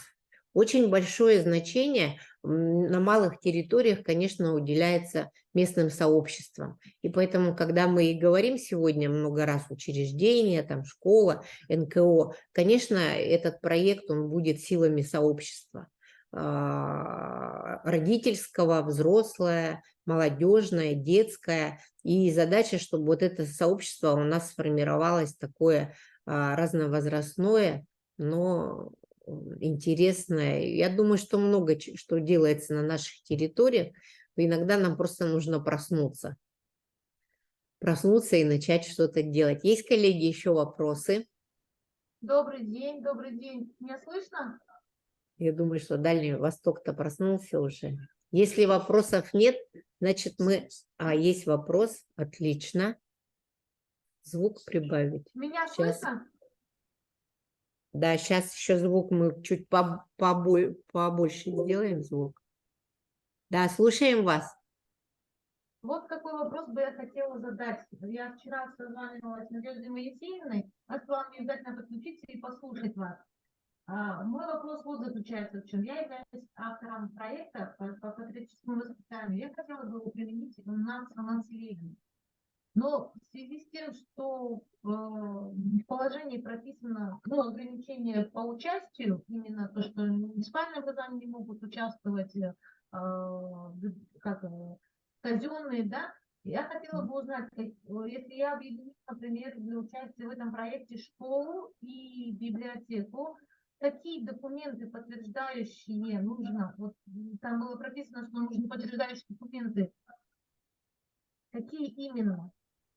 Очень большое значение на малых территориях, конечно, уделяется местным сообществам. И поэтому, когда мы и говорим сегодня много раз учреждения, там школа, НКО, конечно, этот проект, он будет силами сообщества. Родительского, взрослое, молодежное, детское. И задача, чтобы вот это сообщество у нас сформировалось такое разновозрастное, но интересное. Я думаю, что много что делается на наших территориях, но иногда нам просто нужно проснуться. Проснуться и начать что-то делать. Есть, коллеги, еще вопросы? Добрый день, добрый день. Меня слышно? Я думаю, что Дальний Восток-то проснулся уже. Если вопросов нет, значит мы... есть вопрос. Отлично. Звук прибавить. Меня Сейчас. слышно? Да, сейчас еще звук мы чуть побольше сделаем звук. Да, слушаем вас. Вот какой вопрос бы я хотела задать. Я вчера созванивалась с Надеждой Моисеевной, она сказала мне обязательно подключиться и послушать вас. Мой вопрос вот заключается в чем. Я являюсь автором проекта по патриотическому воспитанию. Я хотела бы его применить у нас в населении. Но в связи с тем, что в положении прописано ограничение по участию, именно то, что муниципальные образования не могут участвовать, как казенные, да, я хотела бы узнать, если я объединю, например, для участия в этом проекте школу и библиотеку, какие документы подтверждающие нужно, вот там было прописано, что нужны подтверждающие документы, какие именно?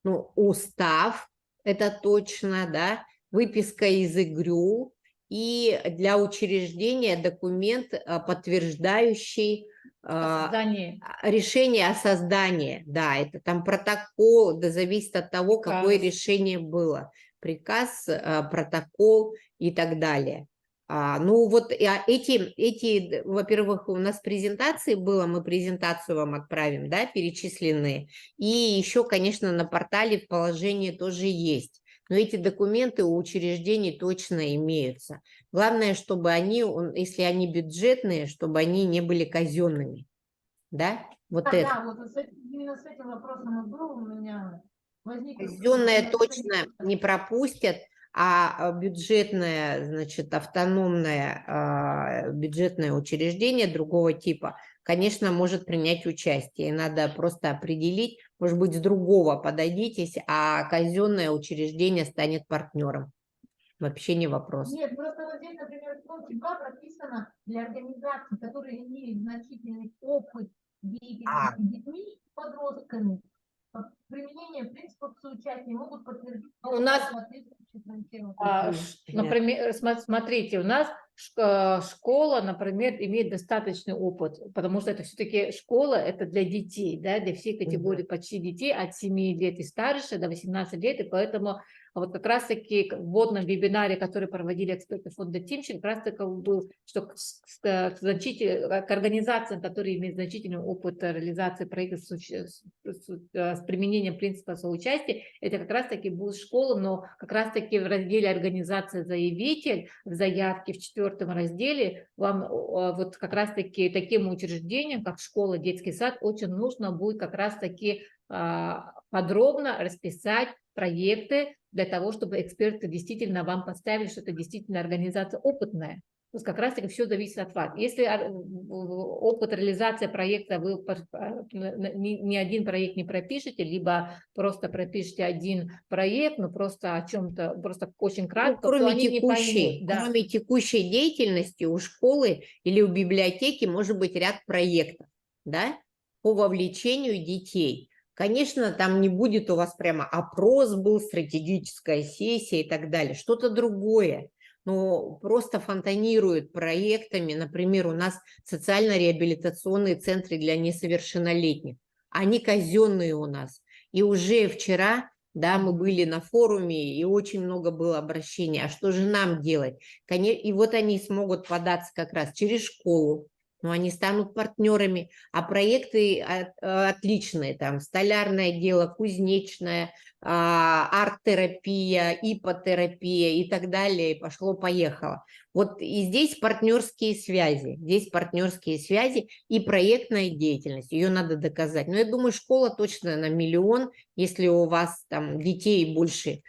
Ну, устав, это точно, да, выписка из ИГРЮ и для учреждения документ, подтверждающий решение о создании. Да, это там протокол, да, зависит от того, какое решение было. Приказ, протокол и так далее. Ну вот эти, во-первых, у нас презентации было, мы презентацию вам отправим, да, перечисленные. И еще, конечно, на портале в положении тоже есть. Но эти документы у учреждений точно имеются. Главное, чтобы они, если они бюджетные, чтобы они не были казенными. Да? Вот это. Да, вот именно с этим вопросом и был у меня возник. Казенное точно не пропустят, а бюджетное, значит, автономное бюджетное учреждение другого типа, конечно, может принять участие. Надо просто определить, может быть, с другого подойдитесь, а казенное учреждение станет партнером. Вообще не вопрос. Нет, просто вот здесь, например, в пункте 2 прописано для организаций, которые имеют значительный опыт деятельности с детьми и подростками, применение принципов соучастия могут подтвердить. У нас, например, смотрите, у нас школа, например, имеет достаточный опыт, потому что это все-таки школа, это для детей, да, для всей категории почти детей от 7 лет и старше до 18 лет, и поэтому А вот как раз-таки в вводном вебинаре, который проводили эксперты фонда Тимченко, как раз-таки был, что к организациям, которые имеют значительный опыт реализации проектов с применением принципа соучастия, это как раз-таки будет школа, но как раз-таки в разделе «Организация заявитель» в заявке в 4 разделе вам вот как раз-таки таким учреждениям, как школа, детский сад, очень нужно будет как раз-таки подробно расписать проекты для того, чтобы эксперты действительно вам поставили, что это действительно организация опытная. То есть как раз-таки все зависит от вас. Если опыт реализации проекта, вы ни один проект не пропишете, либо просто пропишете один проект, но просто о чем-то, просто очень кратко, кроме то они не поймут. Да. Кроме текущей деятельности у школы или у библиотеки может быть ряд проектов, да, по вовлечению детей. Конечно, там не будет у вас прямо опрос был, стратегическая сессия и так далее, что-то другое. Но просто фонтанируют проектами. Например, у нас социально-реабилитационные центры для несовершеннолетних. Они казенные у нас. И уже вчера, да, мы были на форуме, и очень много было обращений. А что же нам делать? И вот они смогут податься как раз через школу. Но они станут партнерами, а проекты отличные, там столярное дело, кузнечное, арт-терапия, ипотерапия и так далее, и пошло-поехало. Вот и здесь партнерские связи и проектная деятельность, ее надо доказать. Но я думаю, школа точно на 1 миллион, если у вас там детей больше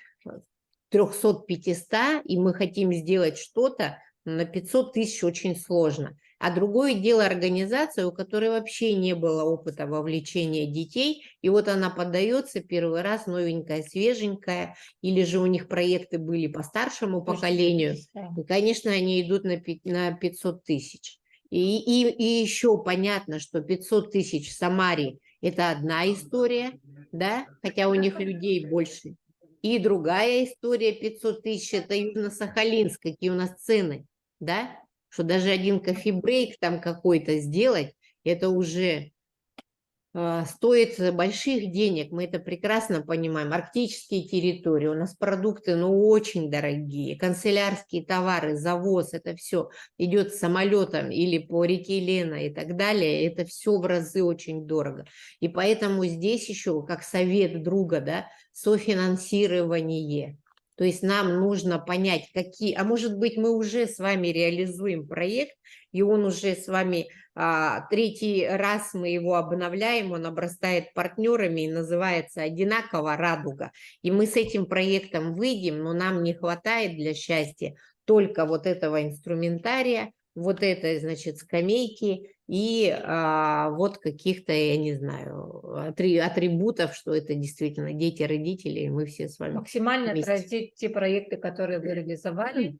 300-500, и мы хотим сделать что-то, на 500 тысяч очень сложно. А другое дело организация, у которой вообще не было опыта вовлечения детей, и вот она подается первый раз, новенькая, свеженькая, или же у них проекты были по старшему поколению, и, конечно, они идут на 500 тысяч. И еще понятно, что 500 тысяч в Самаре – это одна история, да, хотя у них людей больше. И другая история, 500 тысяч – это Южно-Сахалинск, какие у нас цены, да, что даже один кофе-брейк там какой-то сделать, это уже стоит больших денег, мы это прекрасно понимаем. Арктические территории, у нас продукты, ну, очень дорогие, канцелярские товары, завоз, это все идет самолетом или по реке Лена и так далее, это все в разы очень дорого. И поэтому здесь еще, как совет друга, да, софинансирование. То есть нам нужно понять, какие, а может быть, мы уже с вами реализуем проект, и он уже с вами 3-й раз мы его обновляем, он обрастает партнерами и называется одинаково «Радуга». И мы с этим проектом выйдем, но нам не хватает для счастья только вот этого инструментария, вот этой, значит, скамейки и вот каких-то, я не знаю, атрибутов, что это действительно дети, родители, и мы все с вами Максимально вместе. отразить те проекты, которые вы реализовали,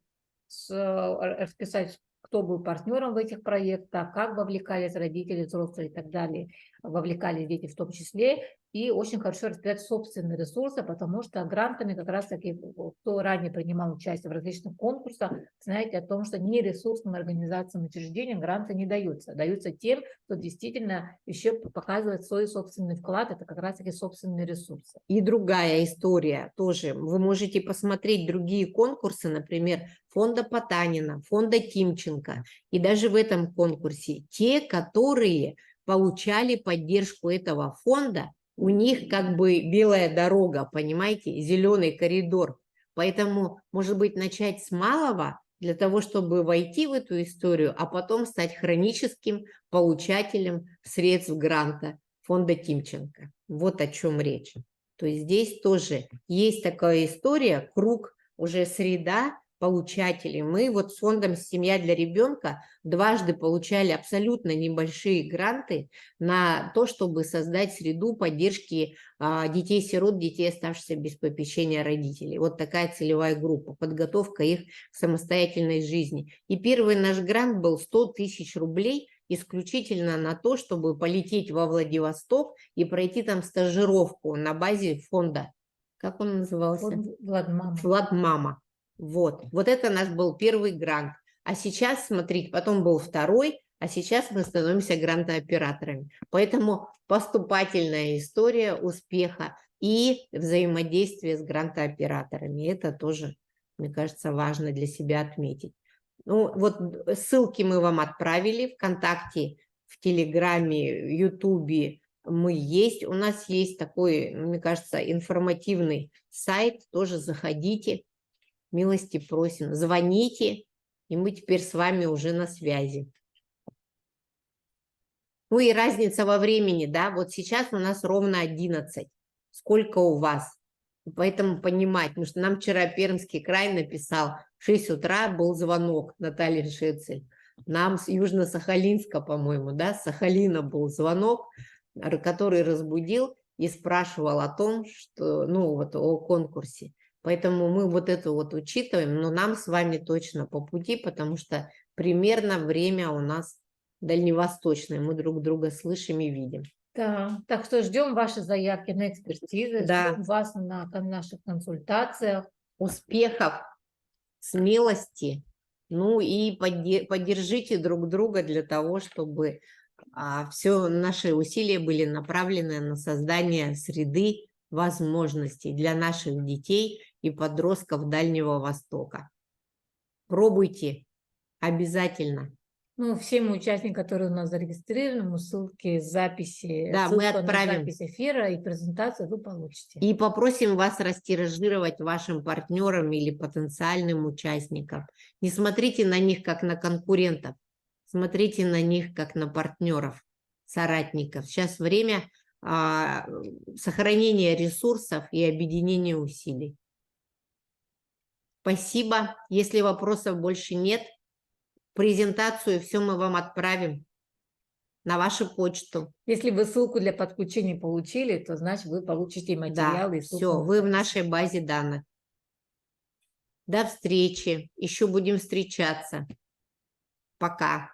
расписать, кто был партнером в этих проектах, как вовлекались родители, взрослые и так далее, вовлекались дети в том числе, и очень хорошо распределять собственные ресурсы, потому что грантами как раз-таки, кто ранее принимал участие в различных конкурсах, знаете о том, что нересурсным организациям, учреждениям гранты не даются. Даются тем, кто действительно еще показывает свой собственный вклад, это как раз-таки собственные ресурсы. И другая история тоже. Вы можете посмотреть другие конкурсы, например, фонда Потанина, фонда Тимченко. И даже в этом конкурсе те, которые получали поддержку этого фонда, у них как бы белая дорога, понимаете, зеленый коридор. Поэтому, может быть, начать с малого для того, чтобы войти в эту историю, а потом стать хроническим получателем средств гранта фонда Тимченко. Вот о чем речь. То есть здесь тоже есть такая история, круг, уже среда получателей. Мы вот с фондом «Семья для ребенка» дважды получали абсолютно небольшие гранты на то, чтобы создать среду поддержки детей-сирот, детей, оставшихся без попечения родителей. Вот такая целевая группа, подготовка их к самостоятельной жизни. И первый наш грант был 100 тысяч рублей исключительно на то, чтобы полететь во Владивосток и пройти там стажировку на базе фонда. Как он назывался? Владмама. Владмама. Вот это наш был первый грант. А сейчас, смотрите, потом был второй, а сейчас мы становимся грантооператорами. Поэтому поступательная история успеха. и взаимодействие с грантооператорами. Это тоже, мне кажется, важно для себя отметить. Ну, вот ссылки мы вам отправили ВКонтакте, в Телеграме, в Ютубе мы есть. У нас есть такой, мне кажется, информативный сайт. Тоже заходите, милости просим. Звоните, и мы теперь с вами уже на связи. Ну и разница во времени, да, вот сейчас у нас ровно 11. Сколько у вас? Поэтому понимать, потому что нам вчера Пермский край написал, в 6 утра был звонок Натальи Шецель. Нам с Южно-Сахалинска, по-моему, да, с Сахалина был звонок, который разбудил и спрашивал о том, что, ну, вот о конкурсе. Поэтому мы вот это вот учитываем, но нам с вами точно по пути, потому что примерно время у нас дальневосточное, мы друг друга слышим и видим. Да, так что ждем ваши заявки на экспертизы, Да. ждем вас на наших консультациях. Успехов, смелости, ну и поддержите друг друга для того, чтобы все наши усилия были направлены на создание среды возможностей для наших детей и подростков Дальнего Востока. Пробуйте обязательно. Ну, всем участникам, которые у нас зарегистрированы, мы ссылки, записи, Да, мы ссылку на отправим. запись эфира и презентацию вы получите. И попросим вас растиражировать вашим партнерам или потенциальным участникам. Не смотрите на них как на конкурентов, смотрите на них как на партнеров, соратников. Сейчас время сохранения ресурсов и объединения усилий. Спасибо. Если вопросов больше нет, презентацию все мы вам отправим на вашу почту. Если вы ссылку для подключения получили, то значит вы получите материалы. Да, и ссылку все, на вы в запись. нашей базе данных. До встречи. Еще будем встречаться. Пока.